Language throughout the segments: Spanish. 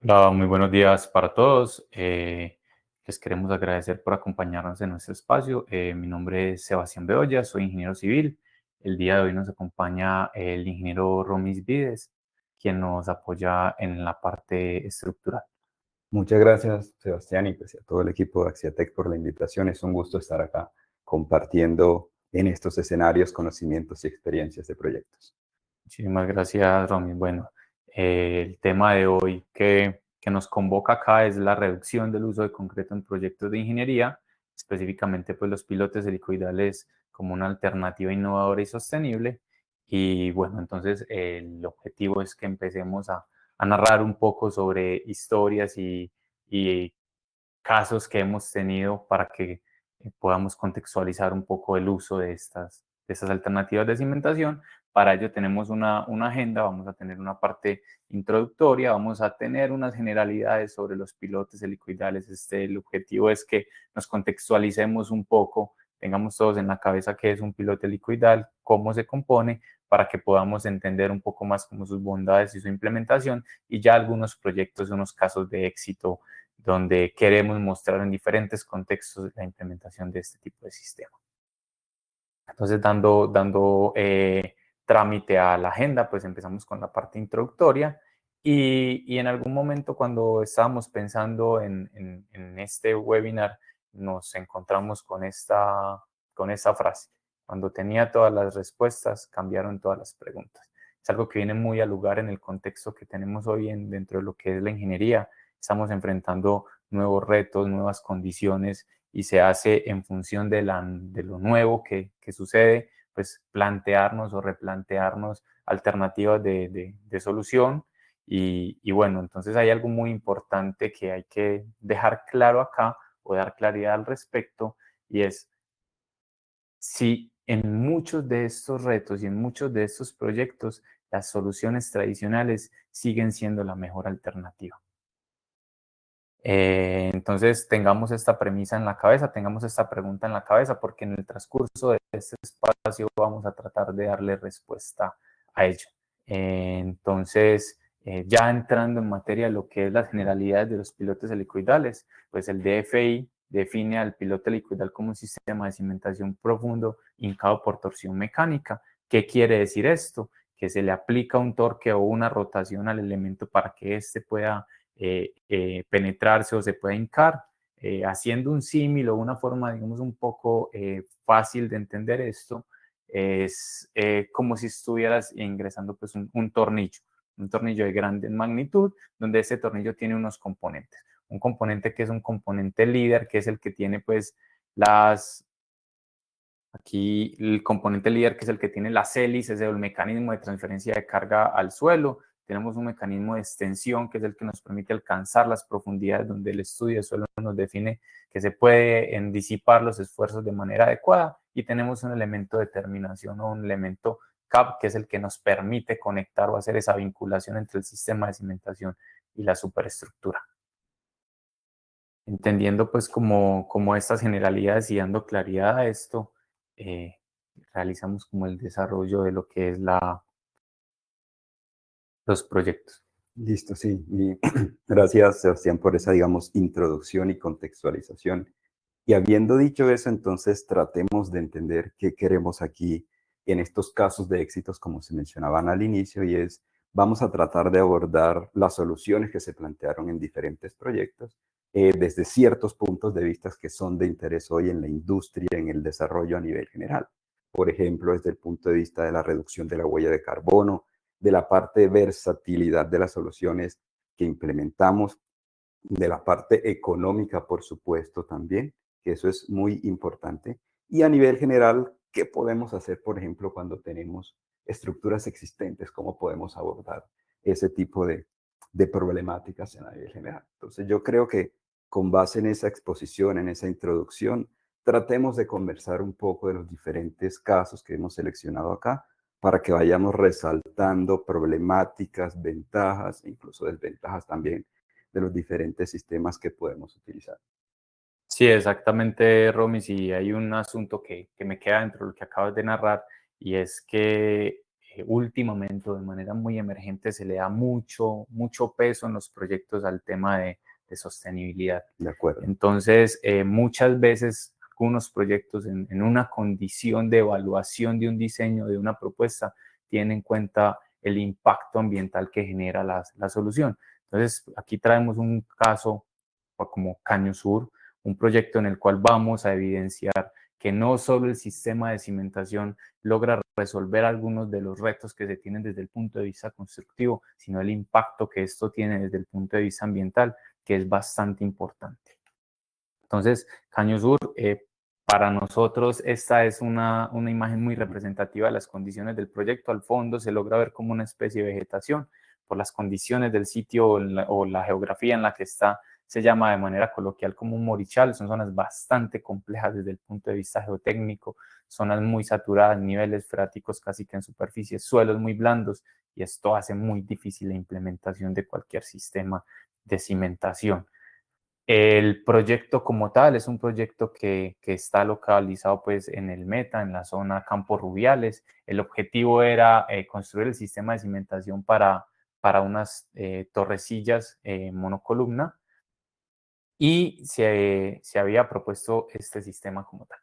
Hola, muy buenos días para todos. Les queremos agradecer por acompañarnos en nuestro espacio. Mi nombre es Sebastián Bedoya, soy ingeniero civil. El día de hoy nos acompaña el ingeniero Romis Vides, quien nos apoya en la parte estructural. Muchas gracias, Sebastián, y pues a todo el equipo de Axiatec por la invitación. Es un gusto estar acá compartiendo en estos escenarios conocimientos y experiencias de proyectos. Muchísimas gracias, Romis. Bueno, el tema de hoy que nos convoca acá es la reducción del uso de concreto en proyectos de ingeniería, específicamente pues los pilotes helicoidales como una alternativa innovadora y sostenible. Y bueno, entonces el objetivo es que empecemos a narrar un poco sobre historias y casos que hemos tenido para que podamos contextualizar un poco el uso de estas alternativas de cimentación. Para ello tenemos una agenda, vamos a tener una parte introductoria, vamos a tener unas generalidades sobre los pilotes helicoidales. El objetivo es que nos contextualicemos un poco, tengamos todos en la cabeza qué es un pilote helicoidal, cómo se compone, para que podamos entender un poco más como sus bondades y su implementación y ya algunos proyectos, unos casos de éxito donde queremos mostrar en diferentes contextos la implementación de este tipo de sistema. Entonces, dando trámite a la agenda, pues empezamos con la parte introductoria y en algún momento cuando estábamos pensando en este webinar, nos encontramos con esta frase. Cuando tenía todas las respuestas, cambiaron todas las preguntas. Es algo que viene muy al lugar en el contexto que tenemos hoy dentro de lo que es la ingeniería. Estamos enfrentando nuevos retos, nuevas condiciones y se hace en función de lo nuevo que sucede, pues plantearnos o replantearnos alternativas de solución. Y bueno, entonces hay algo muy importante que hay que dejar claro acá o dar claridad al respecto y es si en muchos de estos retos y en muchos de estos proyectos las soluciones tradicionales siguen siendo la mejor alternativa. Entonces, tengamos esta premisa en la cabeza, tengamos esta pregunta en la cabeza, porque en el transcurso de este espacio vamos a tratar de darle respuesta a ello. Entonces, ya entrando en materia de lo que es las generalidades de los pilotes helicoidales, pues el DFI define al piloto helicoidal como un sistema de cimentación profundo hincado por torsión mecánica. ¿Qué quiere decir esto? Que se le aplica un torque o una rotación al elemento para que éste pueda penetrarse o se puede hincar. Haciendo un símil o una forma, digamos, un poco fácil de entender esto, es como si estuvieras ingresando pues un tornillo de grande magnitud, donde ese tornillo tiene unos componentes. Un componente que es un componente líder, que es el que tiene pues aquí el componente líder, que es el que tiene las hélices, el mecanismo de transferencia de carga al suelo. Tenemos un mecanismo de extensión, que es el que nos permite alcanzar las profundidades donde el estudio de suelo nos define que se pueden disipar los esfuerzos de manera adecuada. Y tenemos un elemento de terminación o un elemento CAP, que es el que nos permite conectar o hacer esa vinculación entre el sistema de cimentación y la superestructura. Entendiendo pues como estas generalidades y dando claridad a esto, eh, realizamos como el desarrollo de lo que es los proyectos. Listo, sí. Y gracias, Sebastián, por esa, digamos, introducción y contextualización. Y habiendo dicho eso, entonces tratemos de entender qué queremos aquí en estos casos de éxitos, como se mencionaban al inicio, y es, vamos a tratar de abordar las soluciones que se plantearon en diferentes proyectos desde ciertos puntos de vista que son de interés hoy en la industria, en el desarrollo a nivel general. Por ejemplo, desde el punto de vista de la reducción de la huella de carbono, de la parte de versatilidad de las soluciones que implementamos, de la parte económica, por supuesto, también, que eso es muy importante. Y a nivel general, ¿qué podemos hacer, por ejemplo, cuando tenemos estructuras existentes? ¿Cómo podemos abordar ese tipo de problemáticas en a nivel general? Entonces, yo creo que con base en esa exposición, en esa introducción, tratemos de conversar un poco de los diferentes casos que hemos seleccionado acá para que vayamos resaltando problemáticas, ventajas e incluso desventajas también de los diferentes sistemas que podemos utilizar. Sí, exactamente, Romy. Sí, hay un asunto que me queda dentro de lo que acabas de narrar y es que últimamente, de manera muy emergente, se le da mucho peso en los proyectos al tema de sostenibilidad. De acuerdo. Entonces, muchas veces algunos proyectos en una condición de evaluación de un diseño, de una propuesta, tienen en cuenta el impacto ambiental que genera la solución. Entonces, aquí traemos un caso como Caño Sur, un proyecto en el cual vamos a evidenciar que no solo el sistema de cimentación logra resolver algunos de los retos que se tienen desde el punto de vista constructivo, sino el impacto que esto tiene desde el punto de vista ambiental, que es bastante importante. Entonces, Caño Sur, para nosotros esta es una imagen muy representativa de las condiciones del proyecto. Al fondo se logra ver como una especie de vegetación por las condiciones del sitio o la geografía en la que está. Se llama de manera coloquial como un morichal. Son zonas bastante complejas desde el punto de vista geotécnico, zonas muy saturadas, niveles freáticos casi que en superficie, suelos muy blandos, y esto hace muy difícil la implementación de cualquier sistema de cimentación. El proyecto como tal es un proyecto que está localizado pues en el Meta, en la zona Campos Rubiales. El objetivo era construir el sistema de cimentación para unas torrecillas monocolumna, y se había propuesto este sistema como tal.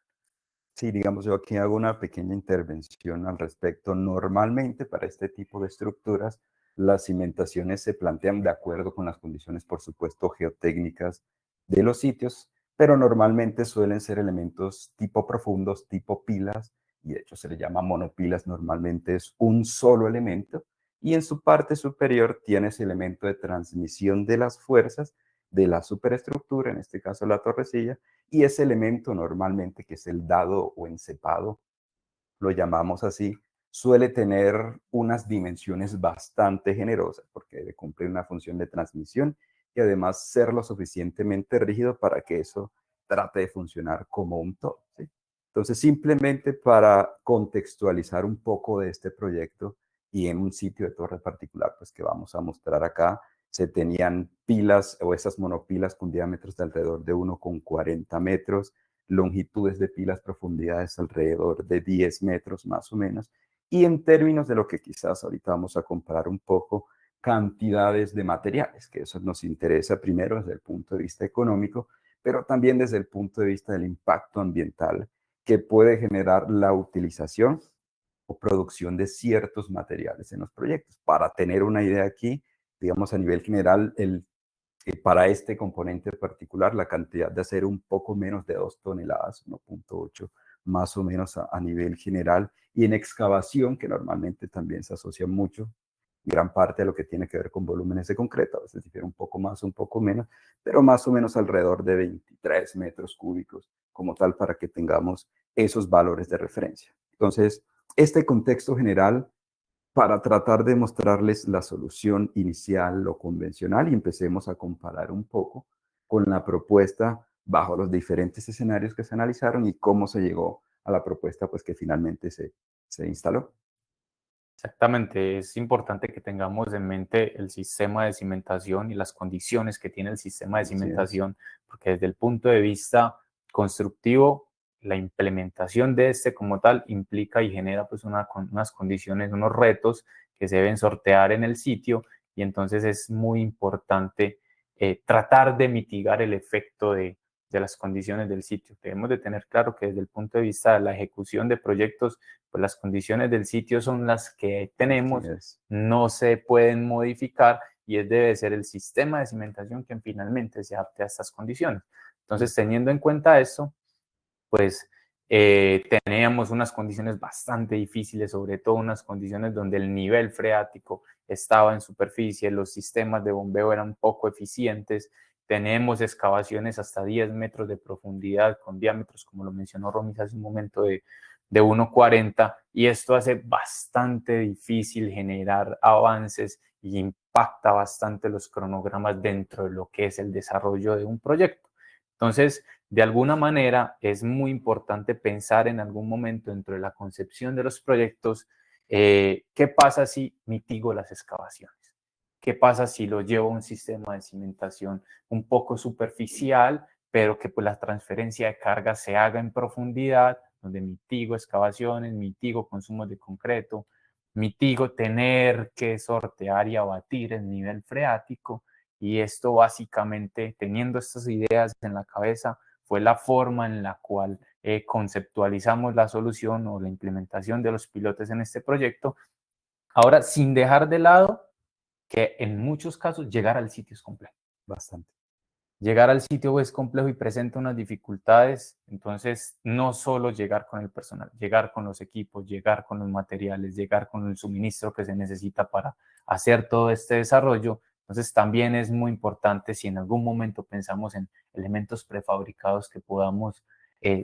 Sí, digamos, yo aquí hago una pequeña intervención al respecto. Normalmente para este tipo de estructuras, las cimentaciones se plantean de acuerdo con las condiciones, por supuesto, geotécnicas de los sitios, pero normalmente suelen ser elementos tipo profundos, tipo pilas, y de hecho se le llama monopilas. Normalmente es un solo elemento, y en su parte superior tiene ese elemento de transmisión de las fuerzas de la superestructura, en este caso la torrecilla, y ese elemento normalmente, que es el dado o encepado, lo llamamos así, suele tener unas dimensiones bastante generosas porque debe cumplir una función de transmisión y además ser lo suficientemente rígido para que eso trate de funcionar como un todo, ¿sí? Entonces, simplemente para contextualizar un poco de este proyecto y en un sitio de torre particular, pues que vamos a mostrar acá, se tenían pilas o esas monopilas con diámetros de alrededor de 1,40 metros, longitudes de pilas, profundidades alrededor de 10 metros más o menos, y en términos de lo que quizás ahorita vamos a comparar un poco, cantidades de materiales, que eso nos interesa primero desde el punto de vista económico, pero también desde el punto de vista del impacto ambiental que puede generar la utilización o producción de ciertos materiales en los proyectos. Para tener una idea aquí, digamos a nivel general, para este componente particular, la cantidad de acero un poco menos de 2 toneladas, 1,8 más o menos a nivel general, y en excavación, que normalmente también se asocia mucho, gran parte de lo que tiene que ver con volúmenes de concreto, a veces difiere un poco más, un poco menos, pero más o menos alrededor de 23 metros cúbicos como tal, para que tengamos esos valores de referencia. Entonces, este contexto general para tratar de mostrarles la solución inicial o convencional, y empecemos a comparar un poco con la propuesta bajo los diferentes escenarios que se analizaron y cómo se llegó a la propuesta pues que finalmente se instaló. Exactamente, es importante que tengamos en mente el sistema de cimentación y las condiciones que tiene el sistema de Así es. cimentación, porque desde el punto de vista constructivo, la implementación de este como tal implica y genera pues unas condiciones, unos retos que se deben sortear en el sitio, y entonces es muy importante tratar de mitigar el efecto de las condiciones del sitio. Debemos de tener claro que desde el punto de vista de la ejecución de proyectos, pues las condiciones del sitio son las que Así tenemos, es. no se pueden modificar, y debe ser el sistema de cimentación quien finalmente se adapte a estas condiciones. Entonces, teniendo en cuenta eso, pues teníamos unas condiciones bastante difíciles, sobre todo unas condiciones donde el nivel freático estaba en superficie, los sistemas de bombeo eran poco eficientes, tenemos excavaciones hasta 10 metros de profundidad con diámetros, como lo mencionó Romis hace un momento, de 1,40, y esto hace bastante difícil generar avances y impacta bastante los cronogramas dentro de lo que es el desarrollo de un proyecto. Entonces, de alguna manera, es muy importante pensar en algún momento dentro de la concepción de los proyectos, ¿qué pasa si mitigo las excavaciones? ¿Qué pasa si lo llevo a un sistema de cimentación un poco superficial, pero que pues la transferencia de carga se haga en profundidad, donde mitigo excavaciones, mitigo consumos de concreto? mitigo tener que sortear y abatir el nivel freático, y esto básicamente, teniendo estas ideas en la cabeza, fue la forma en la cual conceptualizamos la solución o la implementación de los pilotes en este proyecto. Ahora, sin dejar de lado que en muchos casos llegar al sitio es complejo. Bastante. Llegar al sitio es complejo y presenta unas dificultades, entonces no solo llegar con el personal, llegar con los equipos, llegar con los materiales, llegar con el suministro que se necesita para hacer todo este desarrollo. Entonces también es muy importante si en algún momento pensamos en elementos prefabricados que podamos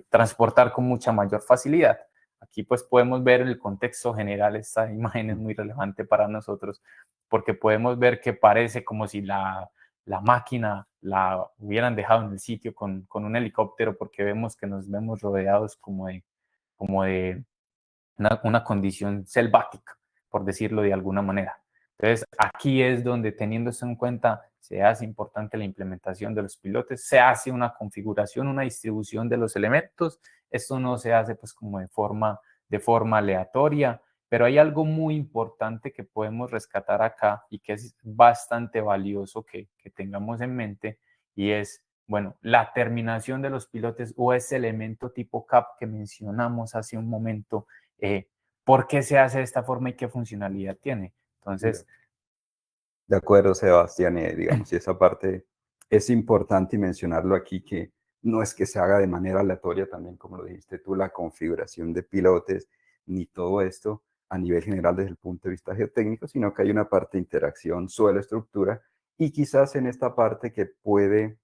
transportar con mucha mayor facilidad. Aquí pues podemos ver en el contexto general, esta imagen es muy relevante para nosotros porque podemos ver que parece como si la máquina la hubieran dejado en el sitio con un helicóptero, porque vemos que nos vemos rodeados como de una condición selvática, por decirlo de alguna manera. Entonces, aquí es donde, teniendo eso en cuenta, se hace importante la implementación de los pilotes, se hace una configuración, una distribución de los elementos. Esto no se hace pues como de forma aleatoria, pero hay algo muy importante que podemos rescatar acá y que es bastante valioso que tengamos en mente, y es, bueno, la terminación de los pilotes o ese elemento tipo CAP que mencionamos hace un momento. eh, ¿Por qué se hace de esta forma y qué funcionalidad tiene? Entonces, De acuerdo, Sebastián, digamos, y esa parte es importante y mencionarlo aquí, que no es que se haga de manera aleatoria también, como lo dijiste tú, la configuración de pilotes, ni todo esto a nivel general desde el punto de vista geotécnico, sino que hay una parte de interacción suelo-estructura, y quizás en esta parte que puede,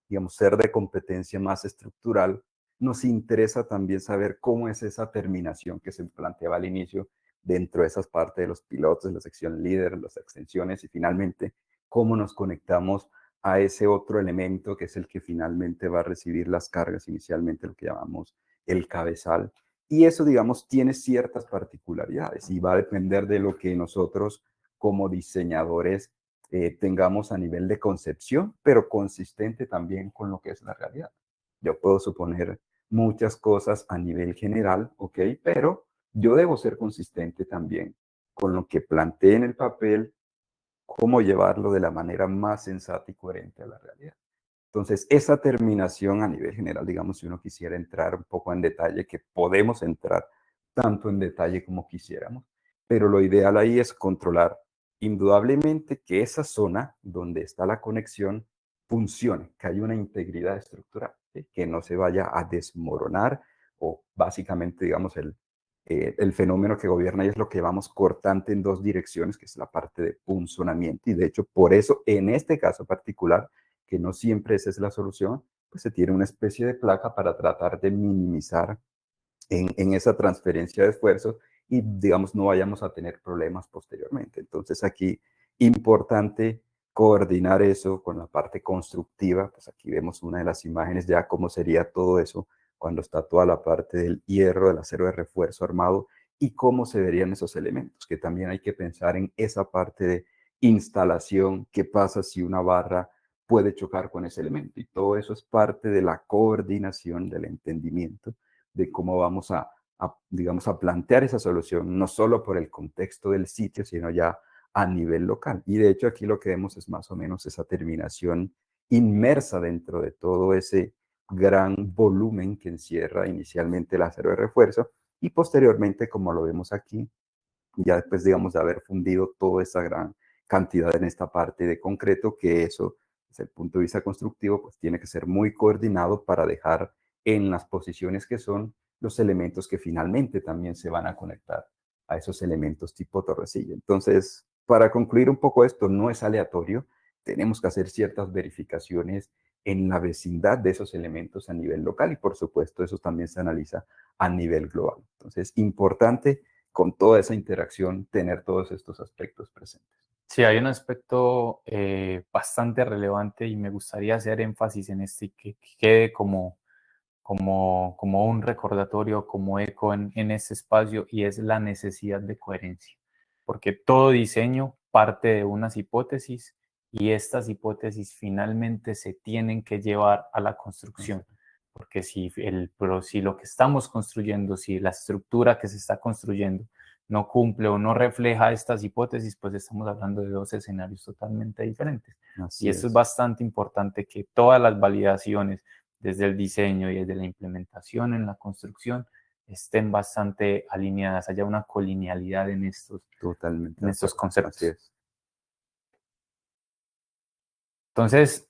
digamos, ser de competencia más estructural, nos interesa también saber cómo es esa terminación que se planteaba al inicio dentro de esas partes de los pilotos, la sección líder, las extensiones y finalmente cómo nos conectamos a ese otro elemento que es el que finalmente va a recibir las cargas, inicialmente lo que llamamos el cabezal. Y eso, digamos, tiene ciertas particularidades y va a depender de lo que nosotros como diseñadores tengamos a nivel de concepción, pero consistente también con lo que es la realidad. Yo puedo suponer muchas cosas a nivel general, ¿ok? Pero yo debo ser consistente también con lo que planteé en el papel, cómo llevarlo de la manera más sensata y coherente a la realidad. Entonces, esa terminación a nivel general, digamos, si uno quisiera entrar un poco en detalle, que podemos entrar tanto en detalle como quisiéramos, pero lo ideal ahí es controlar indudablemente que esa zona donde está la conexión funcione, que haya una integridad estructural, ¿sí? Que no se vaya a desmoronar o básicamente, digamos, el fenómeno que gobierna ahí es lo que llamamos cortante en dos direcciones, que es la parte de punzonamiento. Y de hecho, por eso, en este caso particular, que no siempre esa es la solución, pues se tiene una especie de placa para tratar de minimizar en esa transferencia de esfuerzos y, digamos, no vayamos a tener problemas posteriormente. Entonces, aquí, importante coordinar eso con la parte constructiva. Pues aquí vemos una de las imágenes ya cómo sería todo eso cuando está toda la parte del hierro, del acero de refuerzo armado y cómo se verían esos elementos, que también hay que pensar en esa parte de instalación, qué pasa si una barra puede chocar con ese elemento. Y todo eso es parte de la coordinación, del entendimiento de cómo vamos digamos, a plantear esa solución, no solo por el contexto del sitio, sino ya a nivel local. Y de hecho aquí lo que vemos es más o menos esa terminación inmersa dentro de todo ese gran volumen que encierra inicialmente el acero de refuerzo y posteriormente, como lo vemos aquí, ya después, digamos, de haber fundido toda esa gran cantidad en esta parte de concreto, que eso, desde el punto de vista constructivo, pues tiene que ser muy coordinado para dejar en las posiciones que son los elementos que finalmente también se van a conectar a esos elementos tipo torrecilla. Entonces, para concluir un poco esto, no es aleatorio, tenemos que hacer ciertas verificaciones en la vecindad de esos elementos a nivel local y por supuesto eso también se analiza a nivel global. Entonces, importante con toda esa interacción tener todos estos aspectos presentes. sí, hay un aspecto bastante relevante y me gustaría hacer énfasis en este y que quede como un recordatorio, como eco en este espacio, y es la necesidad de coherencia, porque todo diseño parte de unas hipótesis y estas hipótesis finalmente se tienen que llevar a la construcción, porque si lo que estamos construyendo, si la estructura que se está construyendo no cumple o no refleja estas hipótesis, pues estamos hablando de dos escenarios totalmente diferentes. Así Y esto es es. bastante importante, que todas las validaciones desde el diseño y desde la implementación en la construcción estén bastante alineadas, haya una colinealidad Totalmente en de estos acuerdo. Así conceptos. es. Entonces,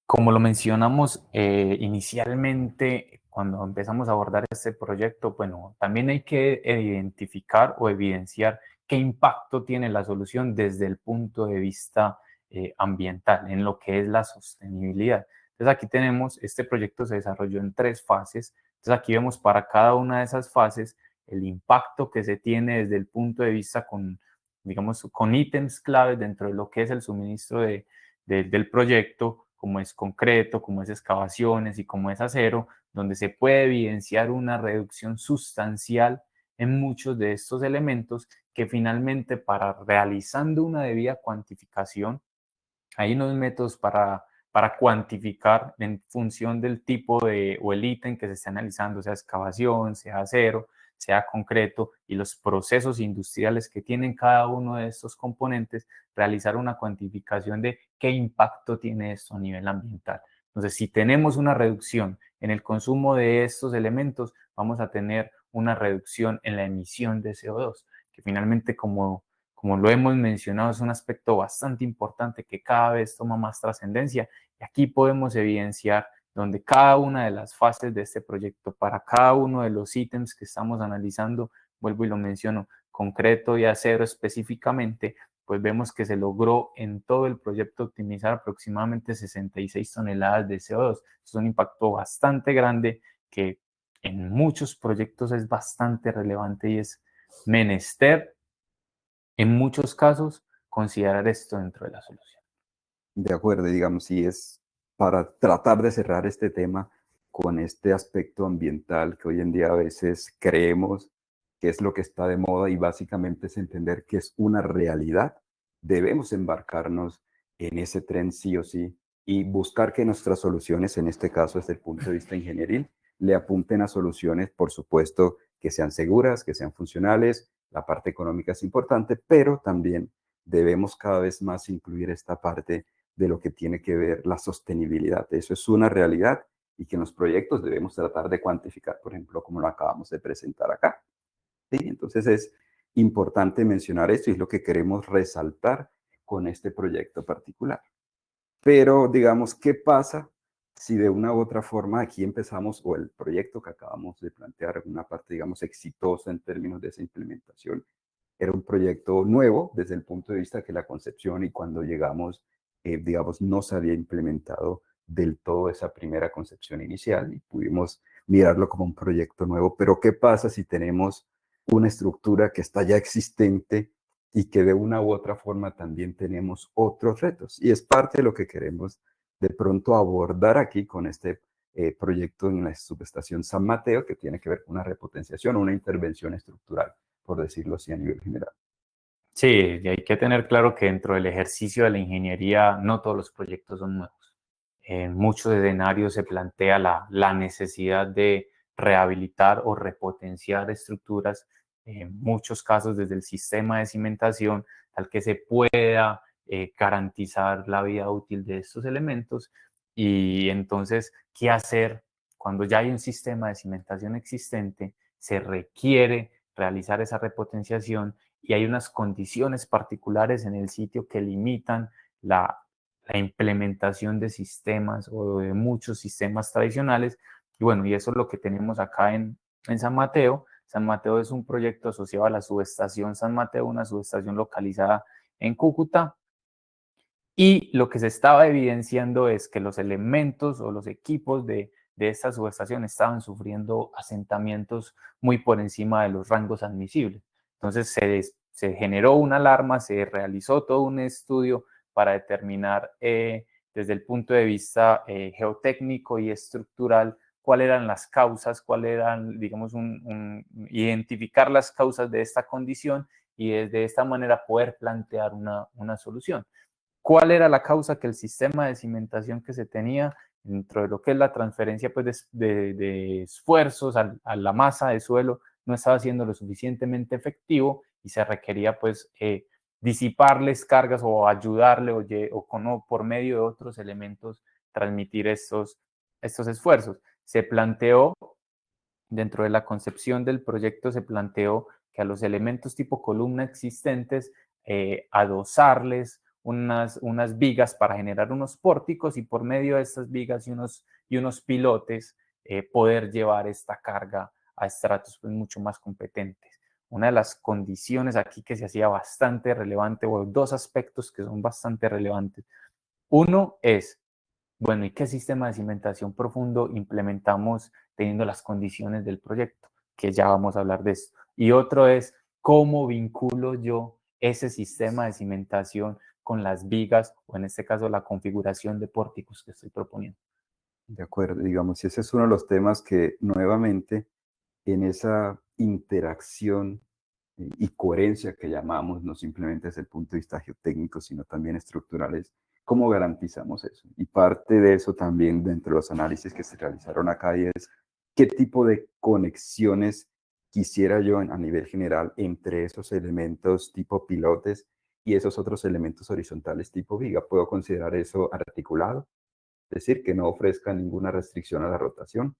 como lo mencionamos inicialmente, cuando empezamos a abordar este proyecto, bueno, también hay que identificar o evidenciar qué impacto tiene la solución desde el punto de vista ambiental, en lo que es la sostenibilidad. Entonces aquí tenemos, este proyecto se desarrolló en 3 fases. Entonces aquí vemos para cada una de esas fases el impacto que se tiene desde el punto de vista con, digamos, con ítems claves dentro de lo que es el suministro del proyecto, como es concreto, como es excavaciones y como es acero, donde se puede evidenciar una reducción sustancial en muchos de estos elementos que finalmente, para realizando una debida cuantificación, hay unos métodos para cuantificar en función del tipo de, o el ítem que se esté analizando, sea excavación, sea acero, sea concreto, y los procesos industriales que tienen cada uno de estos componentes, realizar una cuantificación de qué impacto tiene esto a nivel ambiental. Entonces, si tenemos una reducción en el consumo de estos elementos, vamos a tener una reducción en la emisión de CO2, que finalmente, como lo hemos mencionado, es un aspecto bastante importante que cada vez toma más trascendencia. Y aquí podemos evidenciar donde cada una de las fases de este proyecto, para cada uno de los ítems que estamos analizando, vuelvo y lo menciono, concreto y acero específicamente, pues vemos que se logró en todo el proyecto optimizar aproximadamente 66 toneladas de CO2. Es un impacto bastante grande que en muchos proyectos es bastante relevante y es menester en muchos casos considerar esto dentro de la solución. De acuerdo, digamos, si es para tratar de cerrar este tema con este aspecto ambiental que hoy en día a veces creemos que es lo que está de moda y básicamente es entender que es una realidad, debemos embarcarnos en ese tren sí o sí y buscar que nuestras soluciones, en este caso desde el punto de vista ingenieril, le apunten a soluciones, por supuesto, que sean seguras, que sean funcionales. La parte económica es importante, pero también debemos cada vez más incluir esta parte de lo que tiene que ver la sostenibilidad. Eso es una realidad y que en los proyectos debemos tratar de cuantificar, por ejemplo, como lo acabamos de presentar acá. ¿Sí? Entonces es importante mencionar esto y es lo que queremos resaltar con este proyecto particular. Pero digamos, ¿qué pasa si de una u otra forma aquí empezamos, o el proyecto que acabamos de plantear, una parte, digamos, exitosa en términos de esa implementación, era un proyecto nuevo desde el punto de vista que la concepción y cuando llegamos, digamos, no se había implementado del todo esa primera concepción inicial y pudimos mirarlo como un proyecto nuevo. Pero ¿qué pasa si tenemos una estructura que está ya existente y que de una u otra forma también tenemos otros retos? Y es parte de lo que queremos de pronto abordar aquí con este proyecto en la subestación San Mateo, que tiene que ver con una repotenciación, una intervención estructural, por decirlo así a nivel general. Sí, y hay que tener claro que dentro del ejercicio de la ingeniería no todos los proyectos son nuevos. En muchos escenarios se plantea la necesidad de rehabilitar o repotenciar estructuras, en muchos casos desde el sistema de cimentación, tal que se pueda garantizar la vida útil de estos elementos. Y entonces, ¿qué hacer cuando ya hay un sistema de cimentación existente? Se requiere realizar esa repotenciación y hay unas condiciones particulares en el sitio que limitan la implementación de sistemas o de muchos sistemas tradicionales. Y bueno, y eso es lo que tenemos acá en San Mateo. San Mateo es un proyecto asociado a la subestación San Mateo, una subestación localizada en Cúcuta. Y lo que se estaba evidenciando es que los elementos o los equipos de esta subestación estaban sufriendo asentamientos muy por encima de los rangos admisibles. Entonces se generó una alarma, se realizó todo un estudio para determinar desde el punto de vista geotécnico y estructural cuáles eran las causas, cuáles eran, digamos, identificar las causas de esta condición y de esta manera poder plantear una solución. ¿Cuál era la causa? Que el sistema de cimentación que se tenía dentro de lo que es la transferencia pues, de esfuerzos a la masa de suelo no estaba siendo lo suficientemente efectivo y se requería pues disiparles cargas o ayudarle o por medio de otros elementos transmitir estos esfuerzos. Se planteó, dentro de la concepción del proyecto, se planteó que a los elementos tipo columna existentes, adosarles unas vigas para generar unos pórticos y por medio de estas vigas y unos pilotes poder llevar esta carga a estratos pues, mucho más competentes. Una de las condiciones aquí que se hacía bastante relevante, o dos aspectos que son bastante relevantes. Uno es, bueno, ¿y qué sistema de cimentación profundo implementamos teniendo las condiciones del proyecto? Que ya vamos a hablar de esto. Y otro es, ¿cómo vinculo yo ese sistema de cimentación con las vigas o en este caso la configuración de pórticos que estoy proponiendo? De acuerdo, digamos, y ese es uno de los temas que nuevamente en esa interacción y coherencia que llamamos, no simplemente desde el punto de vista geotécnico, sino también estructurales, ¿cómo garantizamos eso? Y parte de eso también dentro de los análisis que se realizaron acá es qué tipo de conexiones quisiera yo a nivel general entre esos elementos tipo pilotes y esos otros elementos horizontales tipo viga. ¿Puedo considerar eso articulado? Es decir, que no ofrezca ninguna restricción a la rotación,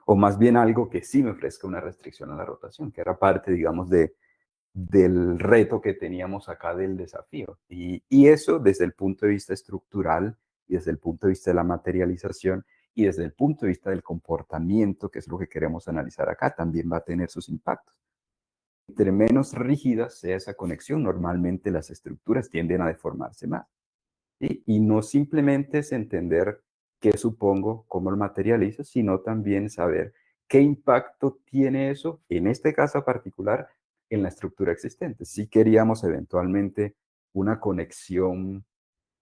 o más bien algo que sí me ofrezca una restricción a la rotación, que era parte, digamos, del reto que teníamos acá del desafío. Y eso desde el punto de vista estructural y desde el punto de vista de la materialización y desde el punto de vista del comportamiento, que es lo que queremos analizar acá, también va a tener sus impactos. Entre menos rígida sea esa conexión, normalmente las estructuras tienden a deformarse más. ¿Sí? Y no simplemente es entender qué supongo, cómo lo materializo, sino también saber qué impacto tiene eso, en este caso particular, en la estructura existente. Si queríamos eventualmente una conexión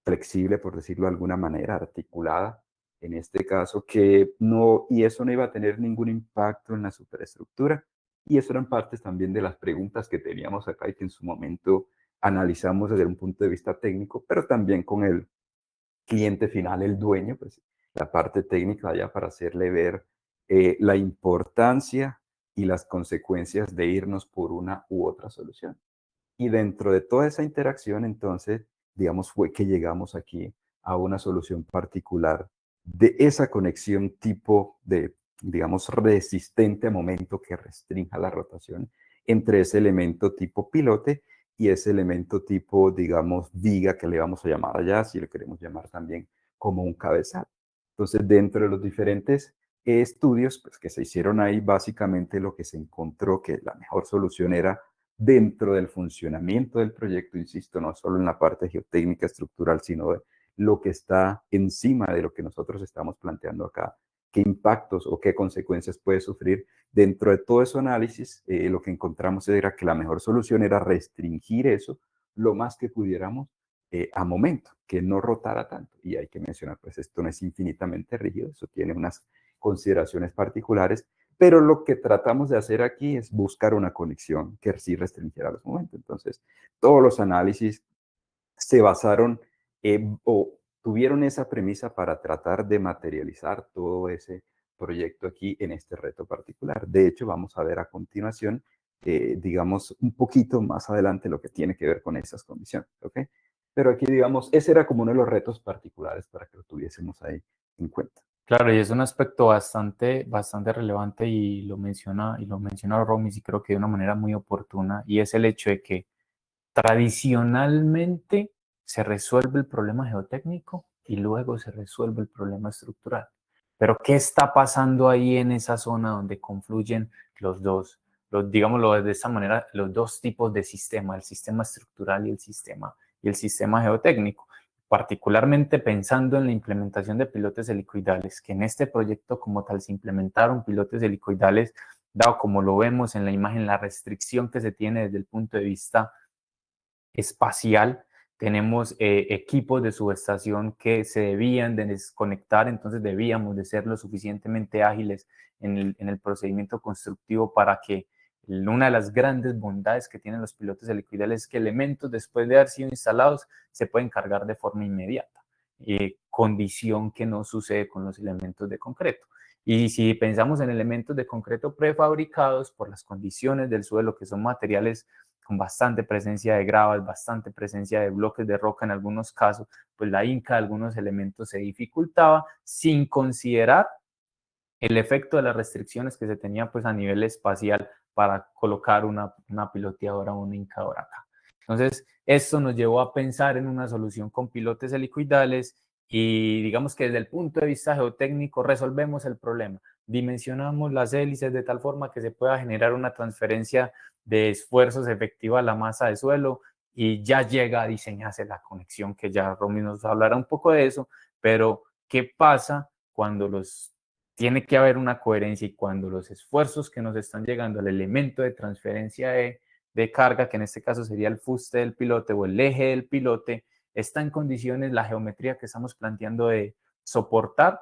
flexible, por decirlo de alguna manera, articulada, en este caso, que no, y eso no iba a tener ningún impacto en la superestructura. Y eso eran partes también de las preguntas que teníamos acá y que en su momento analizamos desde un punto de vista técnico, pero también con el cliente final, el dueño, pues la parte técnica allá para hacerle ver la importancia y las consecuencias de irnos por una u otra solución. Y dentro de toda esa interacción, entonces, digamos, fue que llegamos aquí a una solución particular de esa conexión tipo de, digamos, resistente a momento que restrinja la rotación entre ese elemento tipo pilote y ese elemento tipo, digamos, viga que le vamos a llamar allá, si lo queremos llamar también como un cabezal. Entonces, dentro de los diferentes estudios pues, que se hicieron ahí, básicamente lo que se encontró que la mejor solución era dentro del funcionamiento del proyecto, insisto, no solo en la parte geotécnica estructural, sino de lo que está encima de lo que nosotros estamos planteando acá, qué impactos o qué consecuencias puede sufrir. Dentro de todo ese análisis, lo que encontramos era que la mejor solución era restringir eso lo más que pudiéramos a momento, que no rotara tanto. Y hay que mencionar, pues esto no es infinitamente rígido, eso tiene unas consideraciones particulares, pero lo que tratamos de hacer aquí es buscar una conexión que sí restringiera los momentos. Entonces, todos los análisis se basaron o tuvieron esa premisa para tratar de materializar todo ese proyecto aquí en este reto particular. De hecho, vamos a ver a continuación, digamos, un poquito más adelante lo que tiene que ver con esas condiciones, ¿ok? Pero aquí, digamos, ese era como uno de los retos particulares para que lo tuviésemos ahí en cuenta. Claro, y es un aspecto bastante relevante y lo menciona Romis y creo que de una manera muy oportuna, y es el hecho de que tradicionalmente se resuelve el problema geotécnico y luego se resuelve el problema estructural. Pero ¿qué está pasando ahí en esa zona donde confluyen los dos, digámoslo de esta manera, los dos tipos de sistema, el sistema estructural y el sistema geotécnico? Particularmente pensando en la implementación de pilotes helicoidales, que en este proyecto como tal se implementaron pilotes helicoidales, dado como lo vemos en la imagen, la restricción que se tiene desde el punto de vista espacial. Tenemos equipos de subestación que se debían de desconectar, entonces debíamos de ser lo suficientemente ágiles en el procedimiento constructivo para que una de las grandes bondades que tienen los pilotos helicoidales es que elementos después de haber sido instalados se pueden cargar de forma inmediata, condición que no sucede con los elementos de concreto. Y si pensamos en elementos de concreto prefabricados por las condiciones del suelo, que son materiales con bastante presencia de gravas, bastante presencia de bloques de roca en algunos casos, pues la inca de algunos elementos se dificultaba sin considerar el efecto de las restricciones que se tenía pues a nivel espacial para colocar una piloteadora o una hincadora acá. Entonces, esto nos llevó a pensar en una solución con pilotes helicoidales y digamos que desde el punto de vista geotécnico resolvemos el problema. Dimensionamos las hélices de tal forma que se pueda generar una transferencia de esfuerzos efectiva a la masa de suelo y ya llega a diseñarse la conexión, que ya Romy nos hablará un poco de eso, pero ¿qué pasa cuando tiene que haber una coherencia y cuando los esfuerzos que nos están llegando al elemento de transferencia de carga, que en este caso sería el fuste del pilote o el eje del pilote, está en condiciones la geometría que estamos planteando de soportar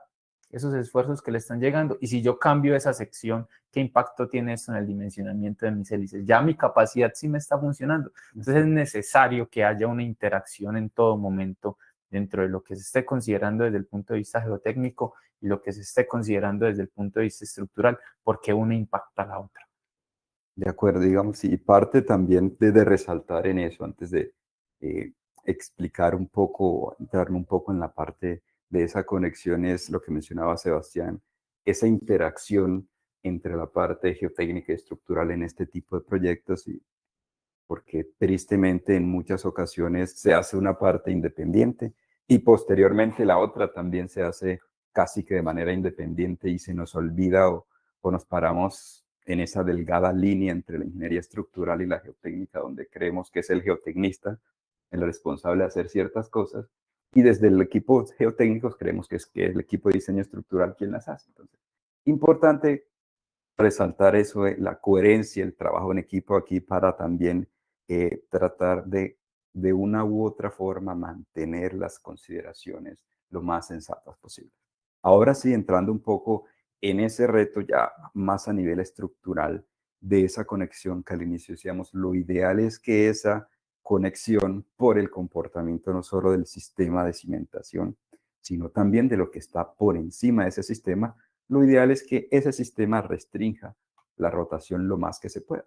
esos esfuerzos que le están llegando? Y si yo cambio esa sección, ¿qué impacto tiene esto en el dimensionamiento de mis hélices? Ya mi capacidad sí me está funcionando. Entonces es necesario que haya una interacción en todo momento dentro de lo que se esté considerando desde el punto de vista geotécnico y lo que se esté considerando desde el punto de vista estructural, porque una impacta a la otra. De acuerdo, digamos, y parte también de resaltar en eso, antes de eh, explicar un poco, entrarme un poco en la parte de esa conexión, es lo que mencionaba Sebastián, esa interacción entre la parte geotécnica y estructural en este tipo de proyectos, y porque tristemente en muchas ocasiones se hace una parte independiente y posteriormente la otra también se hace casi que de manera independiente y se nos olvida o nos paramos en esa delgada línea entre la ingeniería estructural y la geotécnica, donde creemos que es el geotecnista el responsable de hacer ciertas cosas, y desde el equipo geotécnicos creemos que es el equipo de diseño estructural quien las hace. Entonces, importante resaltar eso, la coherencia, el trabajo en equipo aquí para también tratar de una u otra forma mantener las consideraciones lo más sensatas posible. Ahora sí, entrando un poco en ese reto ya más a nivel estructural de esa conexión que al inicio decíamos, lo ideal es que esa conexión por el comportamiento no solo del sistema de cimentación, sino también de lo que está por encima de ese sistema, lo ideal es que ese sistema restrinja la rotación lo más que se pueda.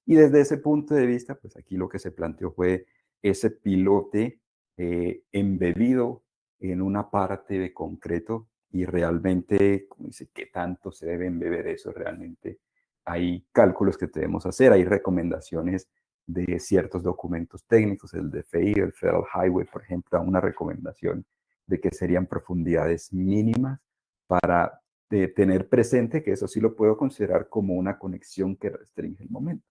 Y desde ese punto de vista, pues aquí lo que se planteó fue ese pilote embebido en una parte de concreto y realmente, como dice, ¿qué tanto se debe embeber eso realmente? Hay cálculos que debemos hacer, hay recomendaciones de ciertos documentos técnicos, el de FEI, el Federal Highway, por ejemplo, una recomendación de que serían profundidades mínimas para tener presente que eso sí lo puedo considerar como una conexión que restringe el momento.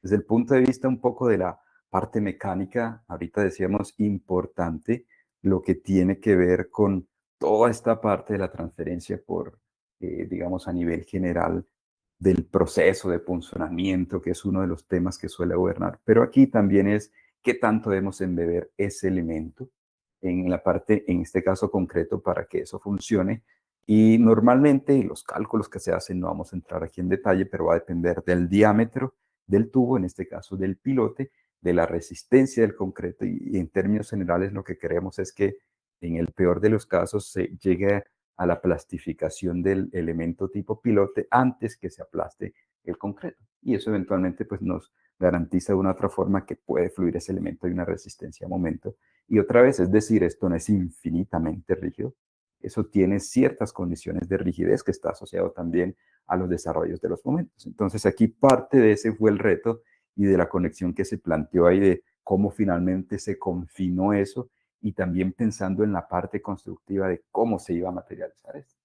Desde el punto de vista un poco de la parte mecánica, ahorita decíamos importante lo que tiene que ver con toda esta parte de la transferencia por, digamos, a nivel general del proceso de punzonamiento, que es uno de los temas que suele gobernar. Pero aquí también es qué tanto debemos embeber ese elemento en la parte, en este caso concreto, para que eso funcione. Y normalmente los cálculos que se hacen, no vamos a entrar aquí en detalle, pero va a depender del diámetro del tubo, en este caso del pilote, de la resistencia del concreto y en términos generales lo que queremos es que en el peor de los casos se llegue a la plastificación del elemento tipo pilote antes que se aplaste el concreto. Y eso eventualmente pues nos garantiza de una otra forma que puede fluir ese elemento de una resistencia a momento. Y otra vez, es decir, esto no es infinitamente rígido, eso tiene ciertas condiciones de rigidez que está asociado también a los desarrollos de los momentos. Entonces aquí parte de ese fue el reto y de la conexión que se planteó ahí de cómo finalmente se confinó eso y también pensando en la parte constructiva de cómo se iba a materializar esto.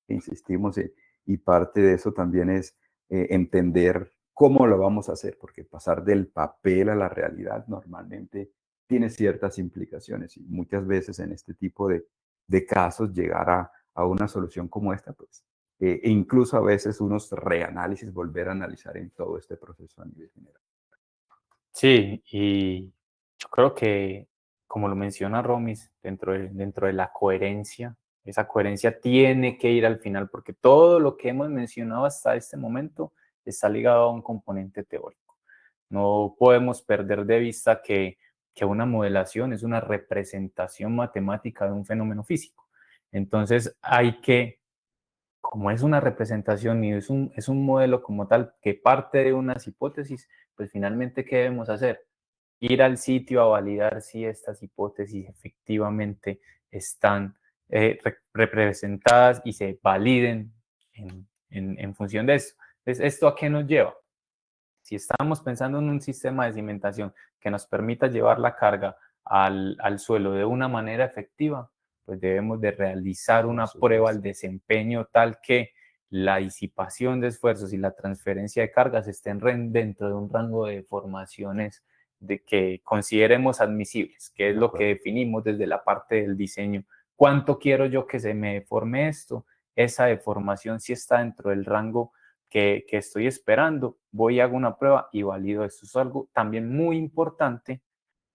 Insistimos y parte de eso también es entender cómo lo vamos a hacer, porque pasar del papel a la realidad normalmente tiene ciertas implicaciones y muchas veces en este tipo de casos llegar a una solución como esta, pues e incluso a veces unos reanálisis, volver a analizar en todo este proceso a nivel general. Sí, y yo creo que, como lo menciona Romis, dentro de la coherencia, esa coherencia tiene que ir al final, porque todo lo que hemos mencionado hasta este momento está ligado a un componente teórico. No podemos perder de vista que una modelación es una representación matemática de un fenómeno físico. Entonces hay que como es una representación y es un modelo como tal que parte de unas hipótesis, pues finalmente, ¿qué debemos hacer? Ir al sitio a validar si estas hipótesis efectivamente están representadas y se validen en función de eso. Entonces, ¿esto a qué nos lleva? Si estamos pensando en un sistema de cimentación que nos permita llevar la carga al suelo de una manera efectiva, pues debemos de realizar una prueba al desempeño tal que la disipación de esfuerzos y la transferencia de cargas estén dentro de un rango de deformaciones de que consideremos admisibles, que es lo que definimos desde la parte del diseño. ¿Cuánto quiero yo que se me deforme esto? Esa deformación sí está dentro del rango que estoy esperando, voy y hago una prueba y valido esto. Es algo también muy importante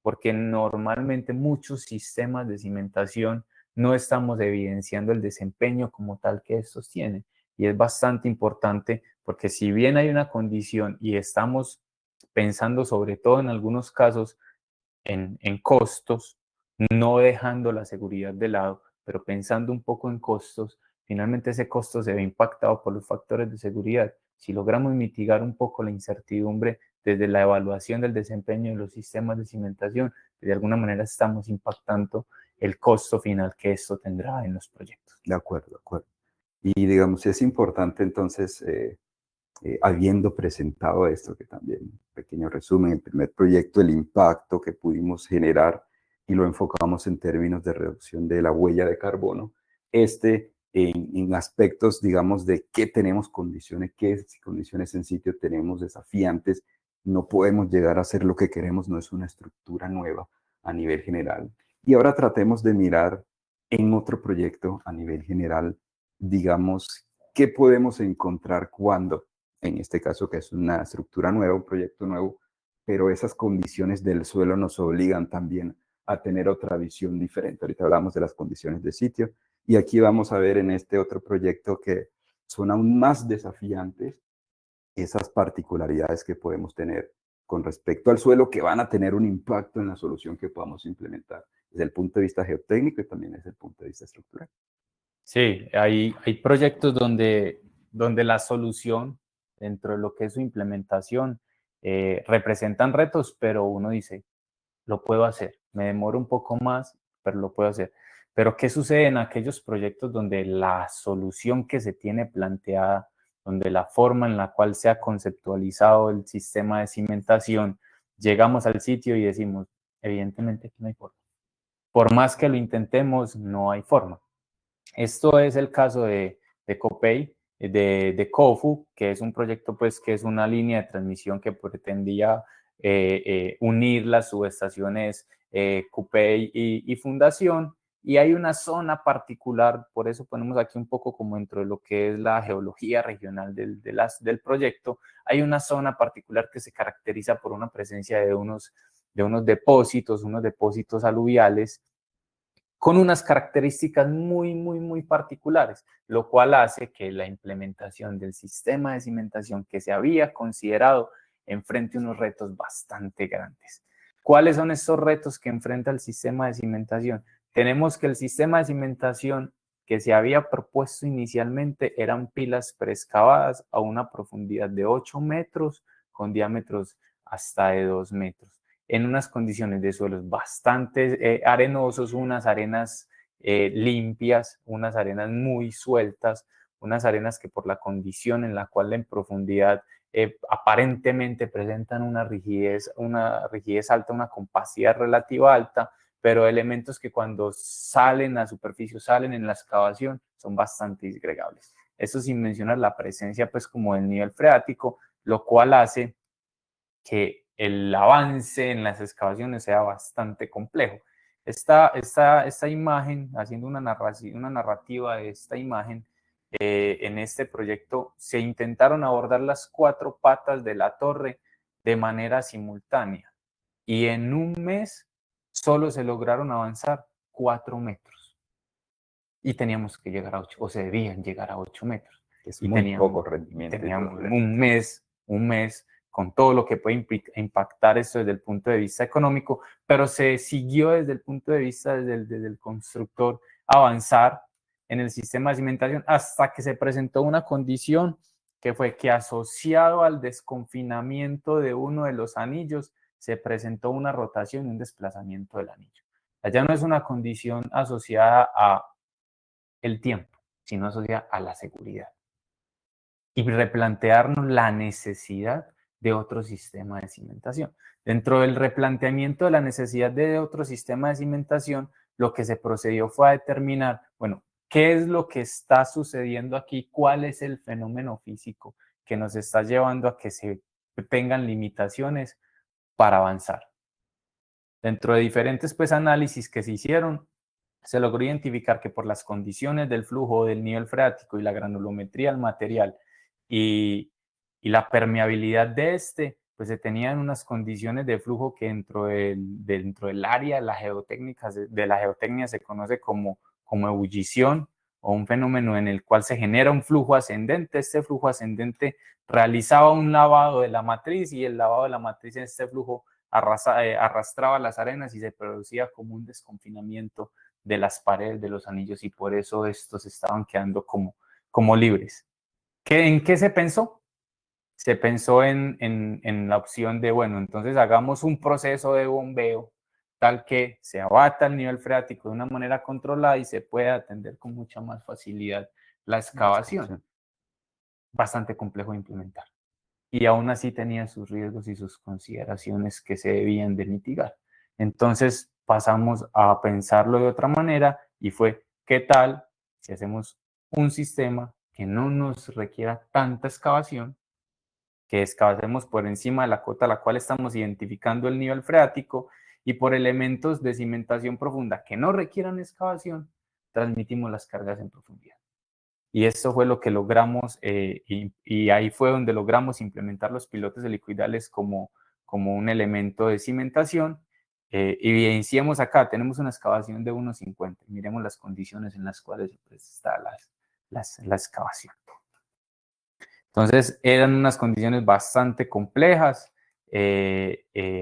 porque normalmente muchos sistemas de cimentación no estamos evidenciando el desempeño como tal que estos tienen. Y es bastante importante porque si bien hay una condición y estamos pensando sobre todo en algunos casos en costos, no dejando la seguridad de lado, pero pensando un poco en costos, finalmente ese costo se ve impactado por los factores de seguridad. Si logramos mitigar un poco la incertidumbre desde la evaluación del desempeño de los sistemas de cimentación, de alguna manera estamos impactando el costo final que esto tendrá en los proyectos. De acuerdo, de acuerdo. Y digamos, es importante entonces, habiendo presentado esto, que también, un pequeño resumen, el primer proyecto, el impacto que pudimos generar y lo enfocamos en términos de reducción de la huella de carbono, en aspectos, digamos, de qué tenemos condiciones, qué condiciones en sitio tenemos desafiantes, no podemos llegar a hacer lo que queremos, no es una estructura nueva a nivel general. Y ahora tratemos de mirar en otro proyecto a nivel general, digamos, qué podemos encontrar cuando, en este caso que es una estructura nueva, un proyecto nuevo, pero esas condiciones del suelo nos obligan también a tener otra visión diferente. Ahorita hablamos de las condiciones de sitio y aquí vamos a ver en este otro proyecto que son aún más desafiantes esas particularidades que podemos tener con respecto al suelo que van a tener un impacto en la solución que podamos implementar desde el punto de vista geotécnico y también desde el punto de vista estructural. Sí, hay proyectos donde la solución dentro de lo que es su implementación representan retos, pero uno dice, lo puedo hacer, me demoro un poco más, pero lo puedo hacer. Pero ¿qué sucede en aquellos proyectos donde la solución que se tiene planteada, donde la forma en la cual se ha conceptualizado el sistema de cimentación, llegamos al sitio y decimos, evidentemente aquí no hay forma? Por más que lo intentemos, no hay forma. Esto es el caso de Copei, de Cofu, que es un proyecto, pues, que es una línea de transmisión que pretendía unir las subestaciones Copei y Fundación. Y hay una zona particular, por eso ponemos aquí un poco como dentro de lo que es la geología regional del proyecto, hay una zona particular que se caracteriza por una presencia de unos depósitos aluviales con unas características muy particulares, lo cual hace que la implementación del sistema de cimentación que se había considerado enfrente unos retos bastante grandes. ¿Cuáles son estos retos que enfrenta el sistema de cimentación? Tenemos que el sistema de cimentación que se había propuesto inicialmente eran pilas preexcavadas a una profundidad de 8 metros con diámetros hasta de 2 metros en unas condiciones de suelos bastante arenosos, unas arenas limpias, unas arenas muy sueltas, unas arenas que por la condición en la cual en profundidad aparentemente presentan una rigidez alta, una compacidad relativa alta, pero elementos que cuando salen a superficie, salen en la excavación, son bastante disgregables. Eso sin mencionar la presencia pues como del nivel freático, lo cual hace que el avance en las excavaciones sea bastante complejo. Esta imagen, haciendo una narrativa de esta imagen, en este proyecto se intentaron abordar las 4 patas de la torre de manera simultánea y en un mes solo se lograron avanzar 4 metros y teníamos que llegar a 8, o se debían llegar a 8 metros. Es Y muy poco rendimiento. teníamos un mes con todo lo que puede impactar esto desde el punto de vista económico, pero se siguió desde el punto de vista desde el constructor avanzar en el sistema de cimentación hasta que se presentó una condición que fue que asociado al desconfinamiento de uno de los anillos se presentó una rotación y un desplazamiento del anillo. Allá no es una condición asociada a el tiempo, sino asociada a la seguridad. Y replantearnos la necesidad de otro sistema de cimentación. Dentro del replanteamiento de la necesidad de otro sistema de cimentación, lo que se procedió fue a determinar, bueno, ¿qué es lo que está sucediendo aquí? ¿Cuál es el fenómeno físico que nos está llevando a que se tengan limitaciones para avanzar? Dentro de diferentes pues, análisis que se hicieron, se logró identificar que por las condiciones del flujo del nivel freático y la granulometría del material y la permeabilidad de este, pues se tenían unas condiciones de flujo que dentro del área de la geotecnia se conoce como ebullición o un fenómeno en el cual se genera un flujo ascendente. Este flujo ascendente realizaba un lavado de la matriz y el lavado de la matriz en este flujo arrastraba las arenas y se producía como un desconfinamiento de las paredes de los anillos y por eso estos estaban quedando como libres. ¿En qué se pensó? Se pensó en la opción de, bueno, entonces hagamos un proceso de bombeo tal que se abata el nivel freático de una manera controlada y se pueda atender con mucha más facilidad la excavación. Bastante complejo de implementar. Y aún así tenía sus riesgos y sus consideraciones que se debían de mitigar. Entonces pasamos a pensarlo de otra manera y fue, ¿qué tal si hacemos un sistema que no nos requiera tanta excavación, que excavemos por encima de la cota a la cual estamos identificando el nivel freático y por elementos de cimentación profunda que no requieran excavación, transmitimos las cargas en profundidad? Y esto fue lo que logramos y ahí fue donde logramos implementar los pilotes helicoidales como un elemento de cimentación. Evidenciamos acá, tenemos una excavación de 1,50. Miremos las condiciones en las cuales está la excavación. Entonces, eran unas condiciones bastante complejas.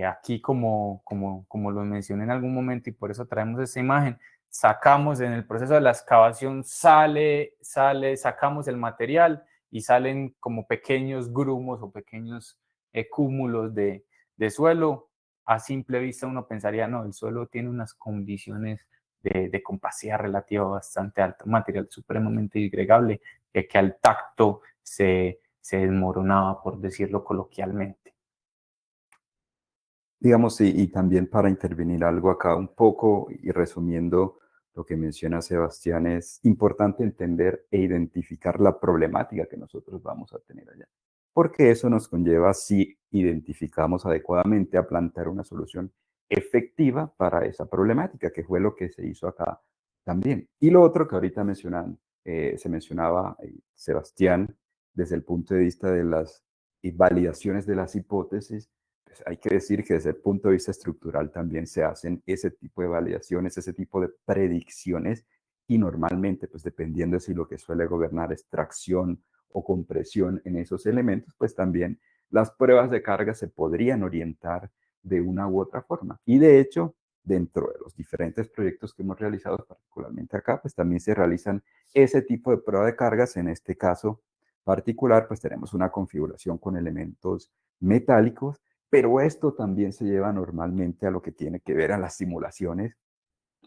Aquí, como lo mencioné en algún momento, y por eso traemos esta imagen, sacamos en el proceso de la excavación, sacamos el material y salen como pequeños grumos o pequeños cúmulos de suelo. A simple vista uno pensaría, no, el suelo tiene unas condiciones de compacidad relativa bastante alta, un material supremamente disgregable que al tacto se desmoronaba, por decirlo coloquialmente. Digamos, y también para intervenir algo acá un poco y resumiendo lo que menciona Sebastián, es importante entender e identificar la problemática que nosotros vamos a tener allá, porque eso nos conlleva, si identificamos adecuadamente, a plantear una solución efectiva para esa problemática, que fue lo que se hizo acá también. Y lo otro que ahorita se mencionaba Sebastián, desde el punto de vista de las validaciones de las hipótesis, pues hay que decir que desde el punto de vista estructural también se hacen ese tipo de validaciones, ese tipo de predicciones y normalmente, pues dependiendo de si lo que suele gobernar es tracción o compresión en esos elementos, pues también las pruebas de carga se podrían orientar de una u otra forma. Y de hecho, dentro de los diferentes proyectos que hemos realizado, particularmente acá, pues también se realizan ese tipo de prueba de cargas. En este caso particular, pues tenemos una configuración con elementos metálicos, pero esto también se lleva normalmente a lo que tiene que ver a las simulaciones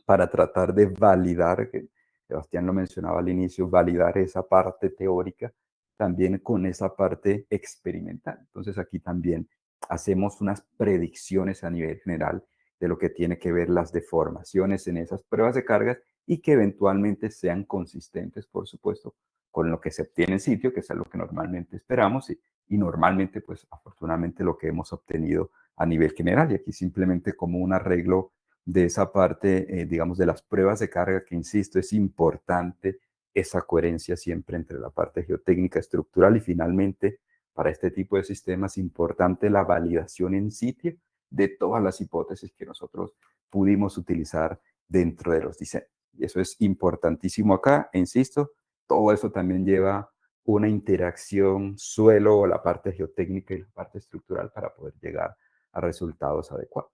para tratar de validar, que Sebastián lo mencionaba al inicio, validar esa parte teórica también con esa parte experimental. Entonces aquí también hacemos unas predicciones a nivel general de lo que tiene que ver las deformaciones en esas pruebas de cargas y que eventualmente sean consistentes, por supuesto, con lo que se obtiene en sitio, que es lo que normalmente esperamos y normalmente, pues afortunadamente lo que hemos obtenido a nivel general. Y aquí simplemente como un arreglo de esa parte, digamos, de las pruebas de carga, que insisto, es importante esa coherencia siempre entre la parte geotécnica, estructural y finalmente, para este tipo de sistemas, importante la validación en sitio de todas las hipótesis que nosotros pudimos utilizar dentro de los diseños. Y eso es importantísimo acá, e insisto, todo eso también lleva una interacción suelo o la parte geotécnica y la parte estructural para poder llegar a resultados adecuados.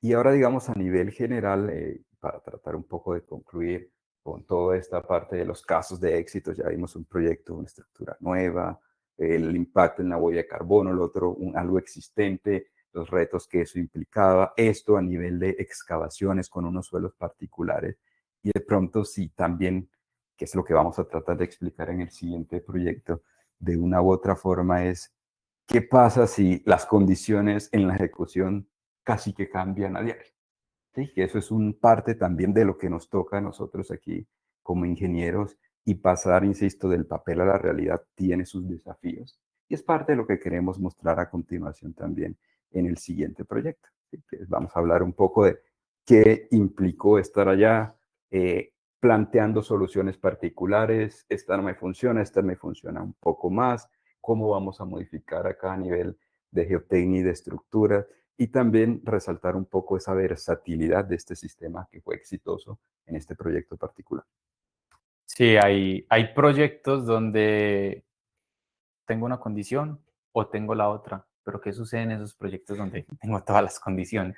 Y ahora, digamos, a nivel general, para tratar un poco de concluir con toda esta parte de los casos de éxito. Ya vimos un proyecto, una estructura nueva, el impacto en la huella de carbono, el otro, algo existente, los retos que eso implicaba, esto a nivel de excavaciones con unos suelos particulares. Y de pronto sí también, que es lo que vamos a tratar de explicar en el siguiente proyecto, de una u otra forma es, ¿qué pasa si las condiciones en la ejecución casi que cambian a diario? ¿Sí? Que eso es un parte también de lo que nos toca a nosotros aquí como ingenieros, y pasar, insisto, del papel a la realidad tiene sus desafíos. Y es parte de lo que queremos mostrar a continuación también en el siguiente proyecto. ¿Sí? Que vamos a hablar un poco de qué implicó estar allá, planteando soluciones particulares. Esta no me funciona, esta me funciona un poco más. ¿Cómo vamos a modificar acá a nivel de geotecnia y de estructura? Y también resaltar un poco esa versatilidad de este sistema que fue exitoso en este proyecto particular. Sí, hay proyectos donde tengo una condición o tengo la otra, pero ¿qué sucede en esos proyectos donde tengo todas las condiciones?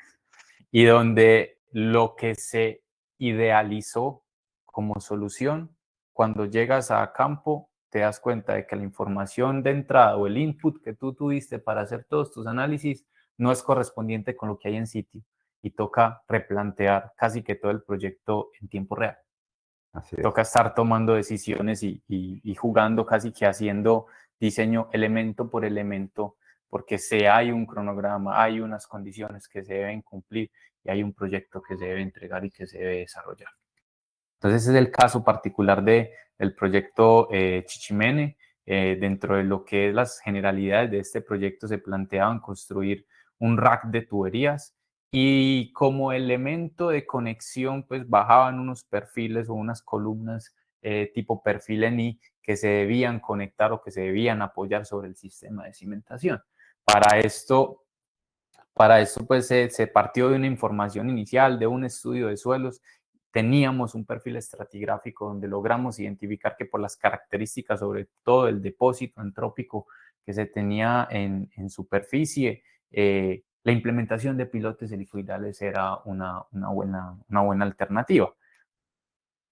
Y donde lo que se idealizó como solución, cuando llegas a campo, te das cuenta de que la información de entrada o el input que tú tuviste para hacer todos tus análisis no es correspondiente con lo que hay en sitio y toca replantear casi que todo el proyecto en tiempo real. Así es. Toca estar tomando decisiones y jugando casi que haciendo diseño elemento por elemento, porque se hay un cronograma, hay unas condiciones que se deben cumplir y hay un proyecto que se debe entregar y que se debe desarrollar. Entonces, ese es el caso particular del proyecto Chichimene. Dentro de lo que es las generalidades de este proyecto, se planteaban construir un rack de tuberías y como elemento de conexión, pues bajaban unos perfiles o unas columnas tipo perfil en I que se debían conectar o que se debían apoyar sobre el sistema de cimentación. Para esto, pues se partió de una información inicial, de un estudio de suelos. Teníamos un perfil estratigráfico donde logramos identificar que por las características, sobre todo el depósito antrópico que se tenía en superficie, la implementación de pilotes helicoidales era una buena alternativa.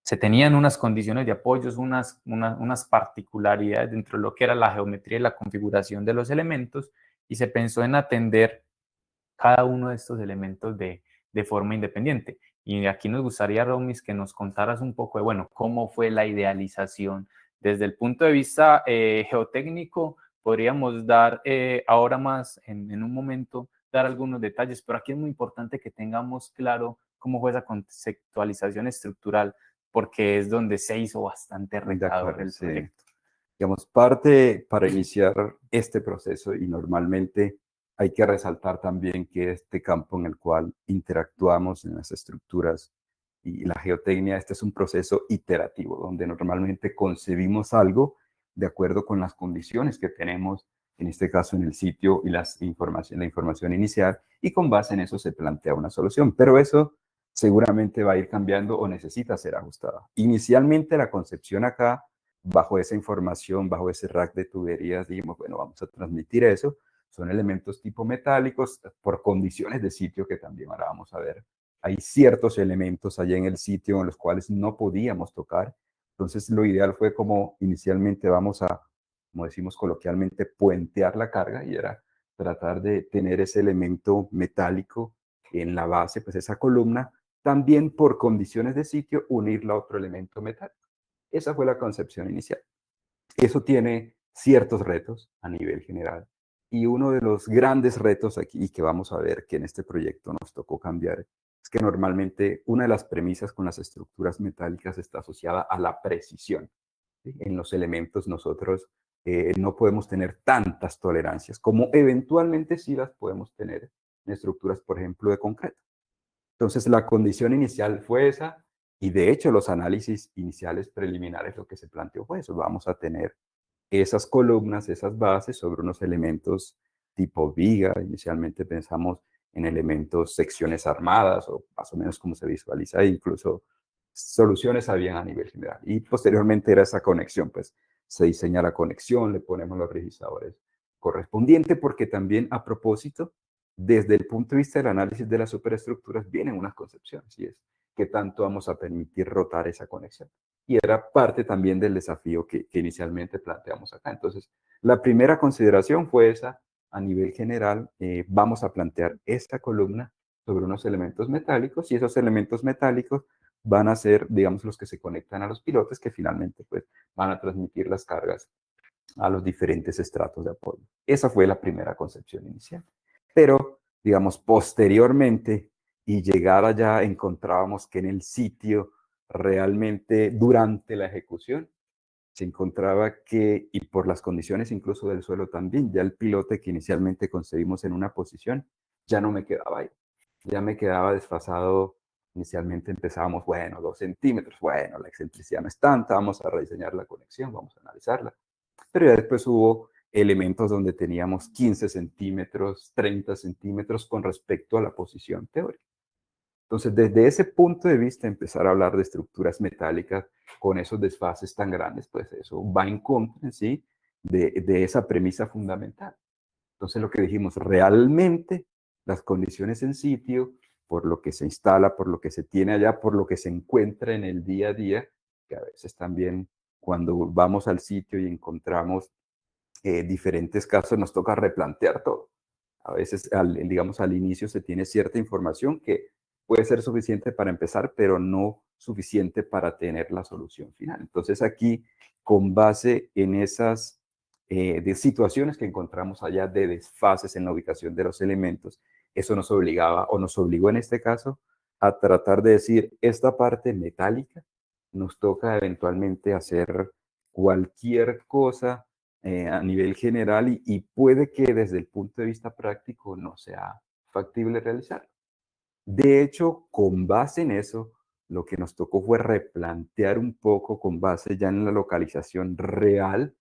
Se tenían unas condiciones de apoyos, unas particularidades dentro de lo que era la geometría y la configuración de los elementos, y se pensó en atender cada uno de estos elementos de forma independiente. Y aquí nos gustaría, Romis, que nos contaras un poco de, bueno, cómo fue la idealización. Desde el punto de vista geotécnico, podríamos dar ahora más, en un momento, dar algunos detalles, pero aquí es muy importante que tengamos claro cómo fue esa conceptualización estructural, porque es donde se hizo bastante De retador acuerdo, el sí. proyecto. Digamos, parte para iniciar este proceso, y normalmente hay que resaltar también que este campo en el cual interactuamos en las estructuras y la geotecnia, este es un proceso iterativo, donde normalmente concebimos algo de acuerdo con las condiciones que tenemos, en este caso en el sitio y la información inicial, y con base en eso se plantea una solución. Pero eso seguramente va a ir cambiando o necesita ser ajustada. Inicialmente la concepción acá, bajo esa información, bajo ese rack de tuberías, dijimos, bueno, vamos a transmitir eso. Son elementos tipo metálicos por condiciones de sitio que también ahora vamos a ver. Hay ciertos elementos allá en el sitio en los cuales no podíamos tocar. Entonces, lo ideal fue como inicialmente vamos a, como decimos coloquialmente, puentear la carga, y era tratar de tener ese elemento metálico en la base, pues esa columna, también por condiciones de sitio, unirla a otro elemento metálico. Esa fue la concepción inicial. Eso tiene ciertos retos a nivel general. Y uno de los grandes retos aquí, y que vamos a ver que en este proyecto nos tocó cambiar, es que normalmente una de las premisas con las estructuras metálicas está asociada a la precisión. ¿Sí? En los elementos nosotros no podemos tener tantas tolerancias como eventualmente sí las podemos tener en estructuras, por ejemplo, de concreto. Entonces, la condición inicial fue esa, y de hecho los análisis iniciales preliminares lo que se planteó fue eso: vamos a tener esas columnas, esas bases sobre unos elementos tipo viga. Inicialmente pensamos en elementos, secciones armadas, o más o menos como se visualiza, incluso soluciones habían a nivel general. Y posteriormente era esa conexión, pues se diseña la conexión, le ponemos los registradores correspondientes, porque también a propósito, desde el punto de vista del análisis de las superestructuras, vienen unas concepciones, y es qué tanto vamos a permitir rotar esa conexión. Y era parte también del desafío que inicialmente planteamos acá. Entonces, la primera consideración fue esa, a nivel general, vamos a plantear esta columna sobre unos elementos metálicos y esos elementos metálicos van a ser, digamos, los que se conectan a los pilotes que finalmente pues, van a transmitir las cargas a los diferentes estratos de apoyo. Esa fue la primera concepción inicial. Pero, digamos, posteriormente y llegar allá encontrábamos que en el sitio realmente durante la ejecución se encontraba que, y por las condiciones incluso del suelo también, ya el pilote que inicialmente concebimos en una posición, ya no me quedaba ahí, ya me quedaba desfasado. Inicialmente empezábamos, bueno, 2 centímetros, bueno, la excentricidad no es tanta, vamos a rediseñar la conexión, vamos a analizarla. Pero ya después hubo elementos donde teníamos 15 centímetros, 30 centímetros con respecto a la posición teórica. Entonces, desde ese punto de vista, empezar a hablar de estructuras metálicas con esos desfases tan grandes, pues eso va en contra, ¿sí?, de esa premisa fundamental. Entonces, lo que dijimos, realmente las condiciones en sitio, por lo que se instala, por lo que se tiene allá, por lo que se encuentra en el día a día, que a veces también cuando vamos al sitio y encontramos diferentes casos, nos toca replantear todo. A veces, digamos, al inicio se tiene cierta información que puede ser suficiente para empezar, pero no suficiente para tener la solución final. Entonces aquí, con base en esas de situaciones que encontramos allá de desfases en la ubicación de los elementos, eso nos obligaba, o nos obligó en este caso, a tratar de decir, esta parte metálica nos toca eventualmente hacer cualquier cosa a nivel general y puede que desde el punto de vista práctico no sea factible realizarlo. De hecho, con base en eso, lo que nos tocó fue replantear un poco con base ya en la localización real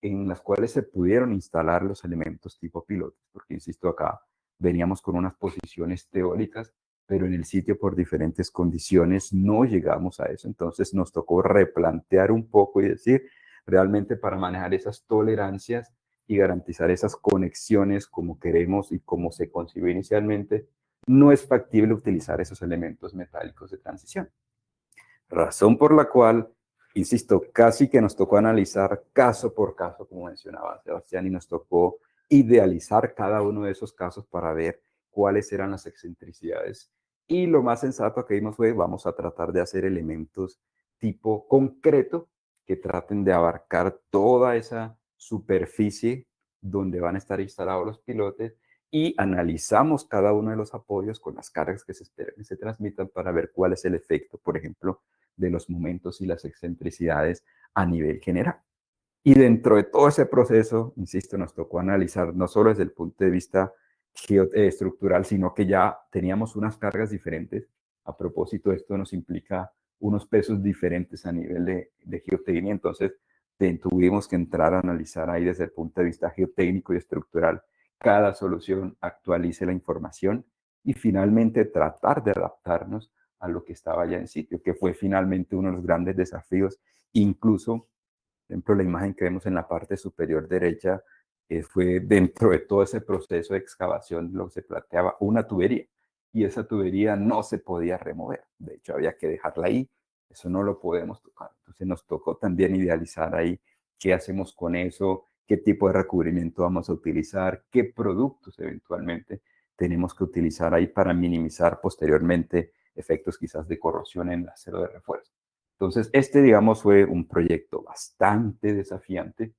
en las cuales se pudieron instalar los elementos tipo pilotos, porque insisto acá, veníamos con unas posiciones teóricas, pero en el sitio por diferentes condiciones no llegamos a eso, entonces nos tocó replantear un poco y decir, realmente para manejar esas tolerancias y garantizar esas conexiones como queremos y como se concibió inicialmente, no es factible utilizar esos elementos metálicos de transición. Razón por la cual, insisto, casi que nos tocó analizar caso por caso, como mencionaba Sebastián, y nos tocó idealizar cada uno de esos casos para ver cuáles eran las excentricidades. Y lo más sensato que vimos fue, vamos a tratar de hacer elementos tipo concreto que traten de abarcar toda esa superficie donde van a estar instalados los pilotes y analizamos cada uno de los apoyos con las cargas que se esperan que se transmitan para ver cuál es el efecto, por ejemplo, de los momentos y las excentricidades a nivel general. Y dentro de todo ese proceso, insisto, nos tocó analizar no solo desde el punto de vista estructural, sino que ya teníamos unas cargas diferentes. A propósito, esto nos implica unos pesos diferentes a nivel de geotecnia, entonces tuvimos que entrar a analizar ahí desde el punto de vista geotécnico y estructural cada solución, actualice la información y finalmente tratar de adaptarnos a lo que estaba ya en sitio, que fue finalmente uno de los grandes desafíos. Incluso, por ejemplo, la imagen que vemos en la parte superior derecha fue dentro de todo ese proceso de excavación lo que se planteaba una tubería y esa tubería no se podía remover. De hecho, había que dejarla ahí. Eso no lo podemos tocar. Entonces nos tocó también idealizar ahí qué hacemos con eso, qué tipo de recubrimiento vamos a utilizar, qué productos eventualmente tenemos que utilizar ahí para minimizar posteriormente efectos quizás de corrosión en el acero de refuerzo. Entonces, digamos, fue un proyecto bastante desafiante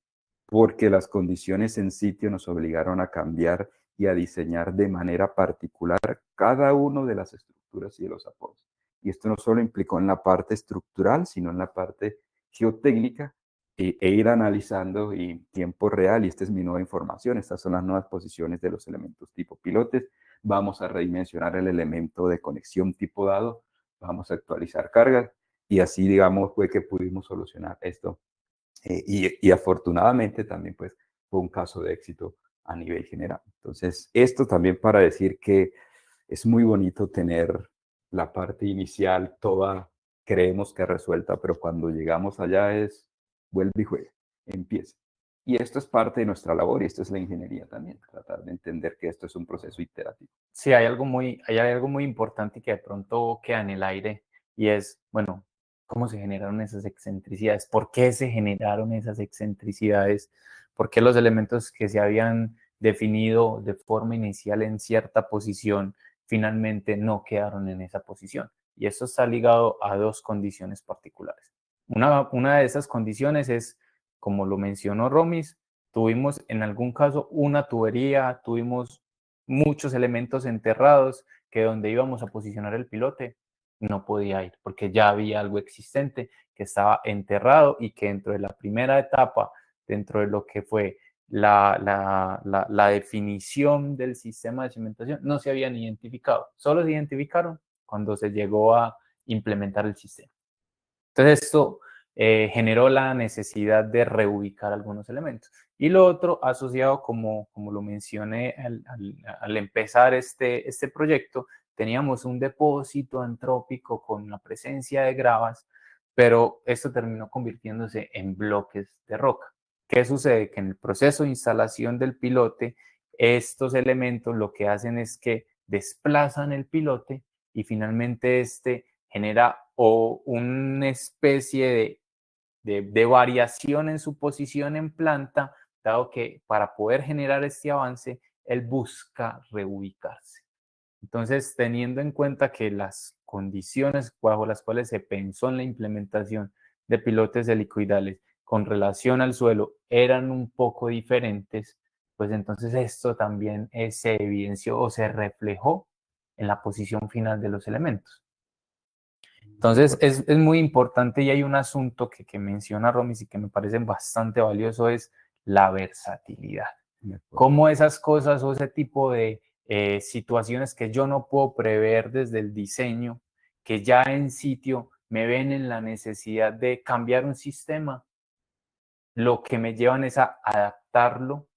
porque las condiciones en sitio nos obligaron a cambiar y a diseñar de manera particular cada una de las estructuras y de los apoyos. Y esto no solo implicó en la parte estructural, sino en la parte geotécnica e ir analizando en tiempo real, y esta es mi nueva información, estas son las nuevas posiciones de los elementos tipo pilotes, vamos a redimensionar el elemento de conexión tipo dado, vamos a actualizar cargas, y así, digamos, fue que pudimos solucionar esto. Y afortunadamente también, pues, fue un caso de éxito a nivel general. Entonces, esto también para decir que es muy bonito tener la parte inicial toda, creemos que resuelta, pero cuando llegamos allá es, vuelve y juega, empieza. Y esto es parte de nuestra labor y esto es la ingeniería también, tratar de entender que esto es un proceso iterativo. Sí, hay algo muy importante que de pronto queda en el aire y es, bueno, ¿cómo se generaron esas excentricidades? ¿Por qué se generaron esas excentricidades? ¿Por qué los elementos que se habían definido de forma inicial en cierta posición finalmente no quedaron en esa posición? Y esto está ligado a dos condiciones particulares. Una de esas condiciones es, como lo mencionó Romis, tuvimos en algún caso una tubería, tuvimos muchos elementos enterrados que donde íbamos a posicionar el pilote no podía ir porque ya había algo existente que estaba enterrado y que dentro de la primera etapa, dentro de lo que fue la definición del sistema de cimentación, no se habían identificado. Solo se identificaron cuando se llegó a implementar el sistema. Entonces esto generó la necesidad de reubicar algunos elementos. Y lo otro, asociado, como lo mencioné al empezar este proyecto, teníamos un depósito antrópico con la presencia de gravas, pero esto terminó convirtiéndose en bloques de roca. ¿Qué sucede? Que en el proceso de instalación del pilote, estos elementos lo que hacen es que desplazan el pilote y finalmente genera o una especie de variación en su posición en planta, dado que para poder generar este avance, él busca reubicarse. Entonces, teniendo en cuenta que las condiciones bajo las cuales se pensó en la implementación de pilotes helicoidales con relación al suelo eran un poco diferentes, pues entonces esto también se evidenció o se reflejó en la posición final de los elementos. Entonces, es muy importante y hay un asunto que menciona Romis y que me parece bastante valioso, es la versatilidad. Cómo esas cosas o ese tipo de situaciones que yo no puedo prever desde el diseño, que ya en sitio me ven en la necesidad de cambiar un sistema, lo que me llevan es a adaptarlo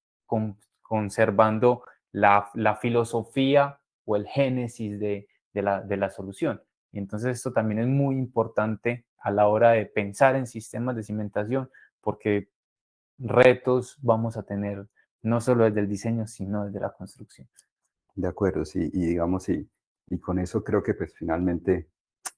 conservando la filosofía o el génesis de la solución. Y entonces esto también es muy importante a la hora de pensar en sistemas de cimentación, porque retos vamos a tener no solo desde el diseño, sino desde la construcción. De acuerdo, sí, y digamos, sí, y con eso creo que pues finalmente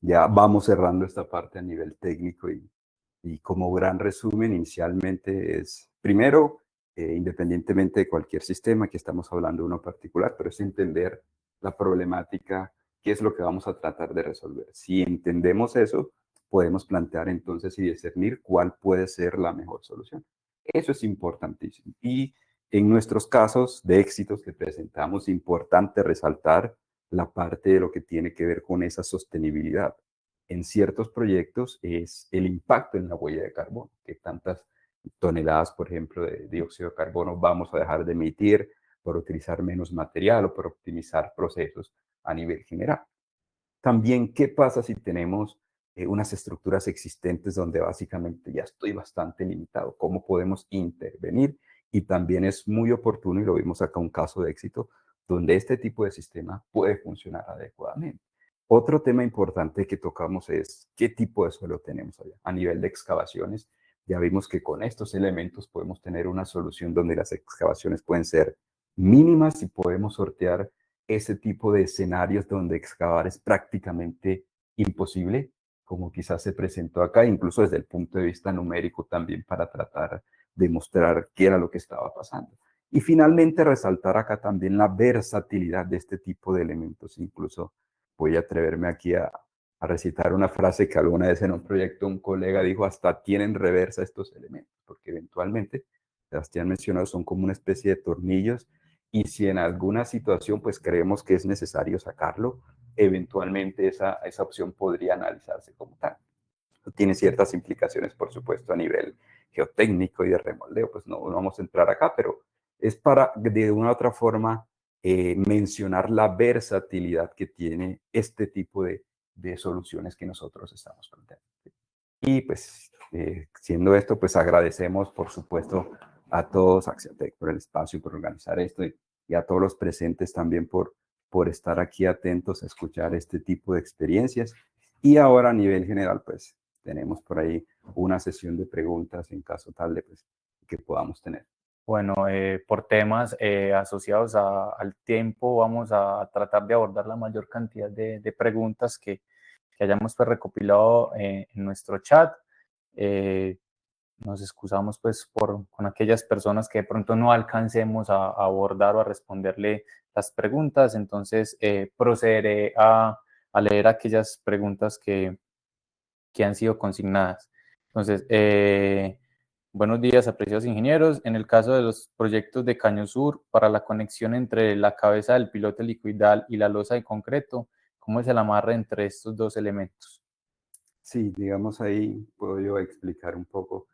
ya vamos cerrando esta parte a nivel técnico y como gran resumen inicialmente es, primero, independientemente de cualquier sistema, que estamos hablando de uno particular, pero es entender la problemática, qué es lo que vamos a tratar de resolver. Si entendemos eso, podemos plantear entonces y discernir cuál puede ser la mejor solución. Eso es importantísimo. Y en nuestros casos de éxitos que presentamos, importante resaltar la parte de lo que tiene que ver con esa sostenibilidad. En ciertos proyectos es el impacto en la huella de carbono, que tantas toneladas, por ejemplo, de dióxido de carbono vamos a dejar de emitir por utilizar menos material o por optimizar procesos a nivel general. También, ¿qué pasa si tenemos unas estructuras existentes donde básicamente ya estoy bastante limitado? ¿Cómo podemos intervenir? Y también es muy oportuno, y lo vimos acá un caso de éxito, donde este tipo de sistema puede funcionar adecuadamente. Otro tema importante que tocamos es qué tipo de suelo tenemos allá. A nivel de excavaciones, ya vimos que con estos elementos podemos tener una solución donde las excavaciones pueden ser mínimas y podemos sortear ese tipo de escenarios donde excavar es prácticamente imposible, como quizás se presentó acá, incluso desde el punto de vista numérico también para tratar de mostrar qué era lo que estaba pasando. Y finalmente resaltar acá también la versatilidad de este tipo de elementos. Incluso voy a atreverme aquí a recitar una frase que alguna vez en un proyecto un colega dijo, hasta tienen reversa estos elementos, porque eventualmente, Sebastián mencionó, son como una especie de tornillos y si en alguna situación pues creemos que es necesario sacarlo, eventualmente esa opción podría analizarse como tal. Tiene ciertas implicaciones, por supuesto, a nivel geotécnico y de remoldeo, pues no vamos a entrar acá, pero es para de una u otra forma mencionar la versatilidad que tiene este tipo de soluciones que nosotros estamos planteando. Y pues, siendo esto, pues agradecemos, por supuesto, a todos, Axiatec, por el espacio, por organizar esto y a todos los presentes también por estar aquí atentos a escuchar este tipo de experiencias. Y ahora a nivel general, pues tenemos por ahí una sesión de preguntas en caso tal de pues, que podamos tener. Bueno, por temas asociados al tiempo, vamos a tratar de abordar la mayor cantidad de preguntas que hayamos pues recopilado en nuestro chat. Nos excusamos pues con aquellas personas que de pronto no alcancemos a abordar o a responderle las preguntas. Entonces procederé a leer aquellas preguntas que han sido consignadas. Entonces, buenos días, apreciados ingenieros. En el caso de los proyectos de Caño Sur, para la conexión entre la cabeza del pilote helicoidal y la losa de concreto, ¿cómo es el amarre entre estos dos elementos? Sí, digamos ahí puedo yo explicar un poco.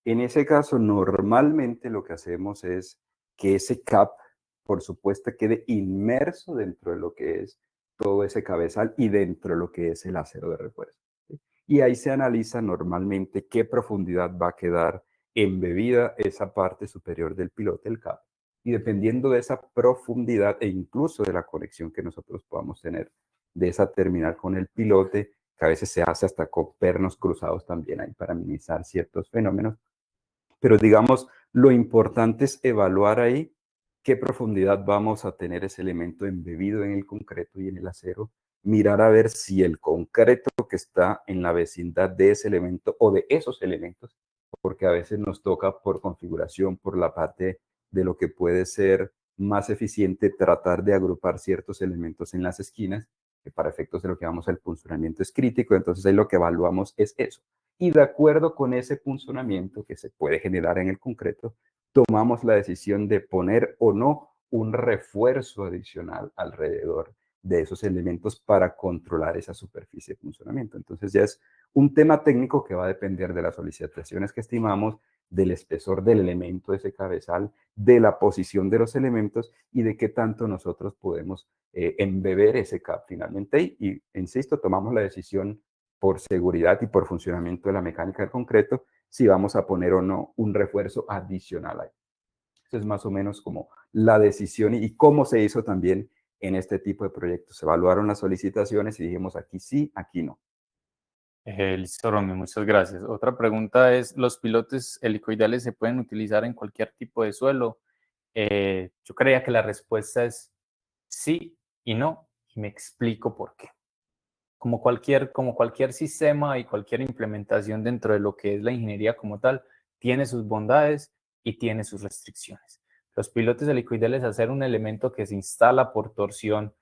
En ese caso, normalmente lo que hacemos es que ese cap, por supuesto, quede inmerso dentro de lo que es todo ese cabezal y dentro de lo que es el acero de refuerzo. ¿Sí? Y ahí se analiza normalmente qué profundidad va a quedar embebida esa parte superior del pilote, el cap. Y dependiendo de esa profundidad e incluso de la conexión que nosotros podamos tener de esa terminal con el pilote, que a veces se hace hasta con pernos cruzados también ahí para minimizar ciertos fenómenos. Pero digamos, lo importante es evaluar ahí qué profundidad vamos a tener ese elemento embebido en el concreto y en el acero, mirar a ver si el concreto que está en la vecindad de ese elemento o de esos elementos, porque a veces nos toca por configuración, por la parte de lo que puede ser más eficiente, tratar de agrupar ciertos elementos en las esquinas, que para efectos de lo que llamamos el punzonamiento es crítico, entonces ahí lo que evaluamos es eso. Y de acuerdo con ese punzonamiento que se puede generar en el concreto, tomamos la decisión de poner o no un refuerzo adicional alrededor de esos elementos para controlar esa superficie de funcionamiento. Entonces ya es un tema técnico que va a depender de las solicitaciones que estimamos, del espesor del elemento de ese cabezal, de la posición de los elementos y de qué tanto nosotros podemos embeber ese cap finalmente. Y insisto, tomamos la decisión por seguridad y por funcionamiento de la mecánica del concreto, si vamos a poner o no un refuerzo adicional ahí. Eso es más o menos como la decisión y cómo se hizo también en este tipo de proyectos. Se evaluaron las solicitaciones y dijimos aquí sí, aquí no. Listo, Romy, muchas gracias. Otra pregunta es, ¿los pilotes helicoidales se pueden utilizar en cualquier tipo de suelo? Yo creía que la respuesta es sí y no, y me explico por qué. Como cualquier sistema y cualquier implementación dentro de lo que es la ingeniería como tal, tiene sus bondades y tiene sus restricciones. Los pilotes helicoidales, al ser un elemento que se instala por torsión,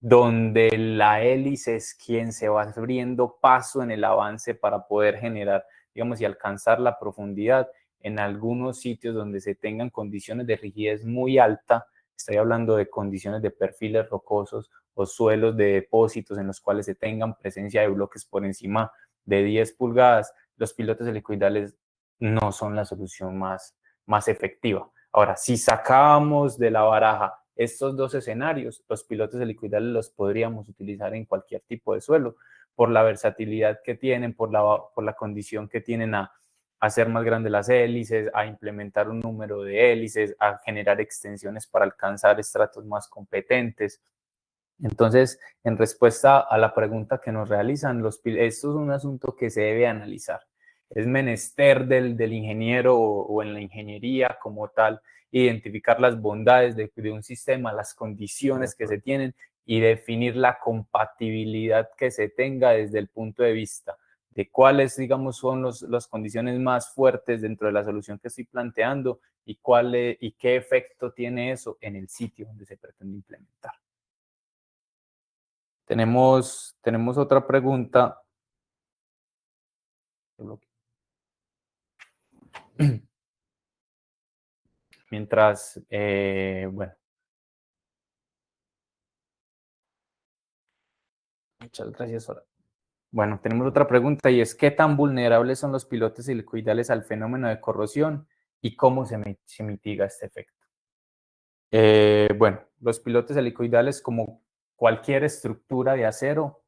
donde la hélice es quien se va abriendo paso en el avance para poder generar, digamos, y alcanzar la profundidad en algunos sitios donde se tengan condiciones de rigidez muy alta. Estoy hablando de condiciones de perfiles rocosos o suelos de depósitos en los cuales se tengan presencia de bloques por encima de 10 pulgadas. Los pilotes helicoidales no son la solución más efectiva. Ahora, si sacamos de la baraja estos dos escenarios, los pilotes helicoidales los podríamos utilizar en cualquier tipo de suelo, por la versatilidad que tienen, por la condición que tienen a hacer más grandes las hélices, a implementar un número de hélices, a generar extensiones para alcanzar estratos más competentes. Entonces, en respuesta a la pregunta que nos realizan, esto es un asunto que se debe analizar. Es menester del ingeniero o en la ingeniería como tal, identificar las bondades de un sistema, las condiciones que se tienen y definir la compatibilidad que se tenga desde el punto de vista de cuáles, digamos, son las condiciones más fuertes dentro de la solución que estoy planteando y qué efecto tiene eso en el sitio donde se pretende implementar. Tenemos otra pregunta. Mientras, bueno, muchas gracias, Sora. Bueno, tenemos otra pregunta y es, ¿qué tan vulnerables son los pilotes helicoidales al fenómeno de corrosión y cómo se mitiga este efecto? Bueno, los pilotes helicoidales, como cualquier estructura de acero,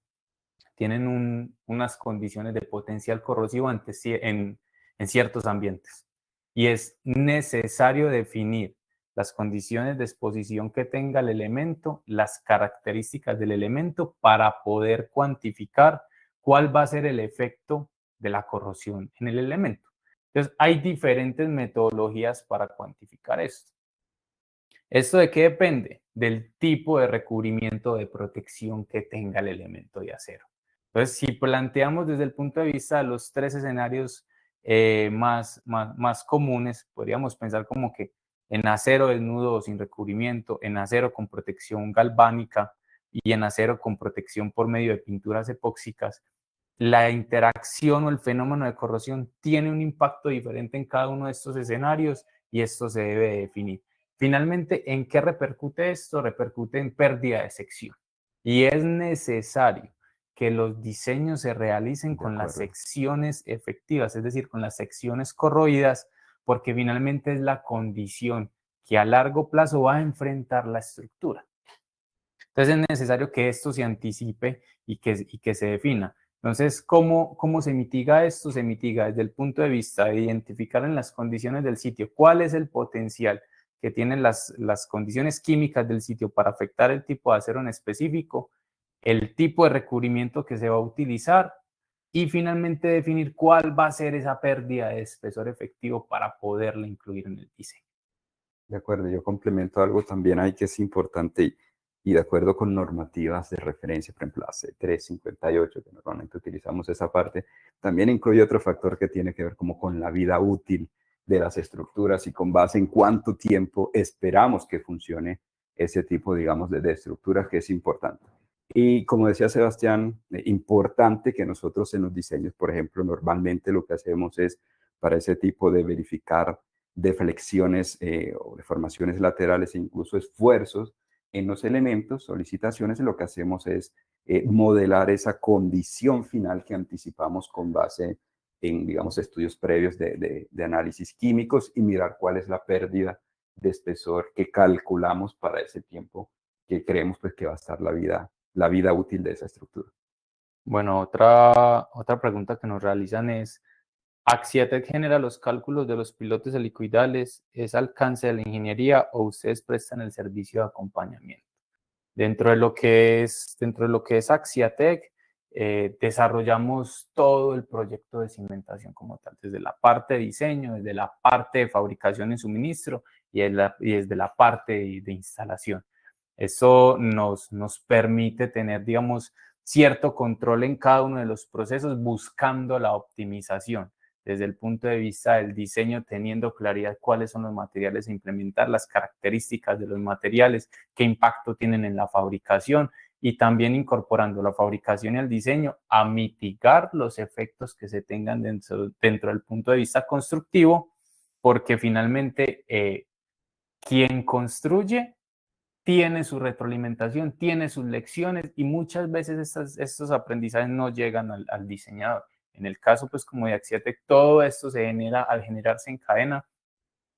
tienen unas condiciones de potencial corrosivo en ciertos ambientes. Y es necesario definir las condiciones de exposición que tenga el elemento, las características del elemento para poder cuantificar cuál va a ser el efecto de la corrosión en el elemento. Entonces, hay diferentes metodologías para cuantificar esto. ¿Esto de qué depende? Del tipo de recubrimiento de protección que tenga el elemento de acero. Entonces, si planteamos desde el punto de vista de los tres escenarios más comunes, podríamos pensar como que en acero desnudo o sin recubrimiento, en acero con protección galvánica y en acero con protección por medio de pinturas epóxicas, la interacción o el fenómeno de corrosión tiene un impacto diferente en cada uno de estos escenarios y esto se debe definir. Finalmente, ¿en qué repercute esto? Repercute en pérdida de sección. Y es necesario que los diseños se realicen De con las acuerdo. secciones efectivas, es decir, con las secciones corroídas, porque finalmente es la condición que a largo plazo va a enfrentar la estructura. Entonces es necesario que esto se anticipe y que se defina. Entonces, ¿cómo se mitiga esto? Se mitiga desde el punto de vista de identificar en las condiciones del sitio cuál es el potencial que tienen las condiciones químicas del sitio para afectar el tipo de acero en específico, el tipo de recubrimiento que se va a utilizar y finalmente definir cuál va a ser esa pérdida de espesor efectivo para poderla incluir en el diseño. De acuerdo, yo complemento algo también ahí que es importante y de acuerdo con normativas de referencia, por ejemplo, la C358, que normalmente utilizamos esa parte, también incluye otro factor que tiene que ver como con la vida útil de las estructuras y con base en cuánto tiempo esperamos que funcione ese tipo, digamos, de estructuras que es importante. Y como decía Sebastián, importante que nosotros en los diseños, por ejemplo, normalmente lo que hacemos es para ese tipo de verificar de flexiones o deformaciones laterales e incluso esfuerzos en los elementos, solicitaciones, lo que hacemos es modelar esa condición final que anticipamos con base en, digamos, estudios previos de análisis químicos y mirar cuál es la pérdida de espesor que calculamos para ese tiempo que creemos pues, que va a estar la vida útil de esa estructura. Bueno, otra pregunta que nos realizan es, ¿Axiatec genera los cálculos de los pilotes helicoidales? ¿Es alcance de la ingeniería o ustedes prestan el servicio de acompañamiento? Dentro de lo que es Axiatec, desarrollamos todo el proyecto de cimentación como tal, desde la parte de diseño, desde la parte de fabricación y suministro y desde la parte de instalación. Eso nos permite tener, digamos, cierto control en cada uno de los procesos buscando la optimización desde el punto de vista del diseño, teniendo claridad cuáles son los materiales a implementar, las características de los materiales, qué impacto tienen en la fabricación y también incorporando la fabricación y el diseño a mitigar los efectos que se tengan dentro del punto de vista constructivo, porque finalmente quien construye tiene su retroalimentación, tiene sus lecciones y muchas veces estos aprendizajes no llegan al diseñador. En el caso, pues como de Axiatec, todo esto se genera, al generarse en cadena,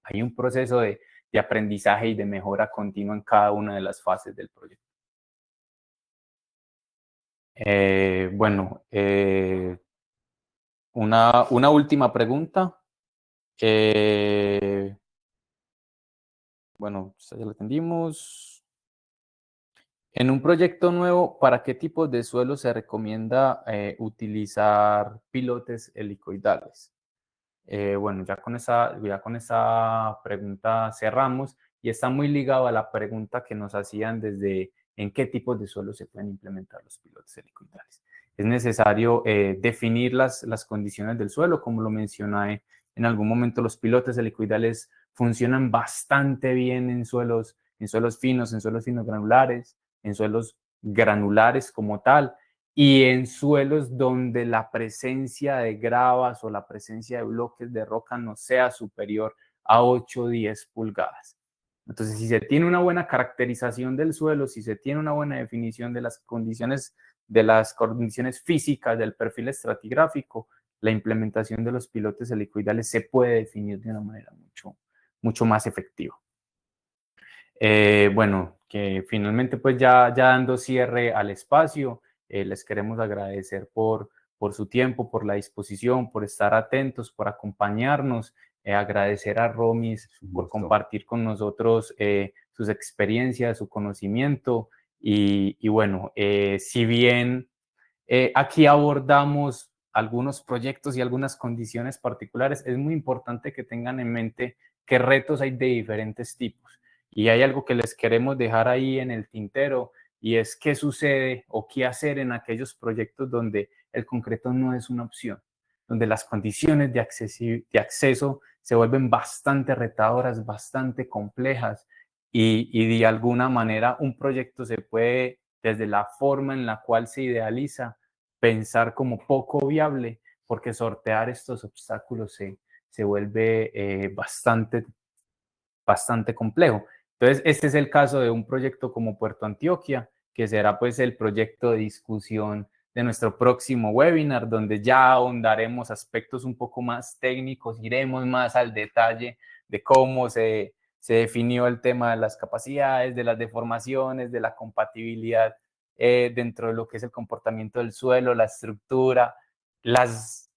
hay un proceso de aprendizaje y de mejora continua en cada una de las fases del proyecto. Bueno, una última pregunta. Bueno, ya la atendimos. En un proyecto nuevo, ¿para qué tipos de suelo se recomienda utilizar pilotes helicoidales? Bueno, ya con esa pregunta cerramos y está muy ligado a la pregunta que nos hacían desde en qué tipos de suelo se pueden implementar los pilotes helicoidales. Es necesario definir las condiciones del suelo, como lo mencioné en algún momento, los pilotes helicoidales funcionan bastante bien en suelos finos granulares, en suelos granulares como tal, y en suelos donde la presencia de gravas o la presencia de bloques de roca no sea superior a 8 o 10 pulgadas. Entonces, si se tiene una buena caracterización del suelo, si se tiene una buena definición de las condiciones físicas del perfil estratigráfico, la implementación de los pilotes helicoidales se puede definir de una manera mucho más efectiva. Bueno, que finalmente pues ya dando cierre al espacio, les queremos agradecer por su tiempo, por la disposición, por estar atentos, por acompañarnos, agradecer a Romis Es un por gusto. compartir con nosotros sus experiencias, su conocimiento y bueno, si bien aquí abordamos algunos proyectos y algunas condiciones particulares, es muy importante que tengan en mente que retos hay de diferentes tipos. Y hay algo que les queremos dejar ahí en el tintero, y es qué sucede o qué hacer en aquellos proyectos donde el concreto no es una opción, donde las condiciones de acceso se vuelven bastante retadoras, bastante complejas y de alguna manera un proyecto se puede, desde la forma en la cual se idealiza, pensar como poco viable, porque sortear estos obstáculos se vuelve bastante complejo. Entonces, este es el caso de un proyecto como Puerto Antioquia, que será pues el proyecto de discusión de nuestro próximo webinar, donde ya ahondaremos aspectos un poco más técnicos, iremos más al detalle de cómo se definió el tema de las capacidades, de las deformaciones, de la compatibilidad dentro de lo que es el comportamiento del suelo, la estructura, las...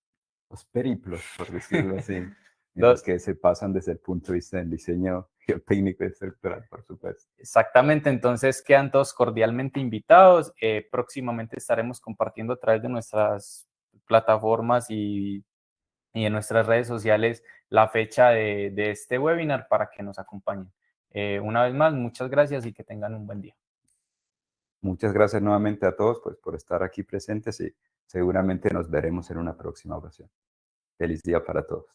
Los periplos, por decirlo así, en los que se pasan desde el punto de vista del diseño geotécnico y estructural, por supuesto. Exactamente, entonces quedan todos cordialmente invitados. Próximamente estaremos compartiendo a través de nuestras plataformas y en nuestras redes sociales la fecha de este webinar para que nos acompañen. Una vez más, muchas gracias y que tengan un buen día. Muchas gracias nuevamente a todos pues, por estar aquí presentes y seguramente nos veremos en una próxima ocasión. Feliz día para todos.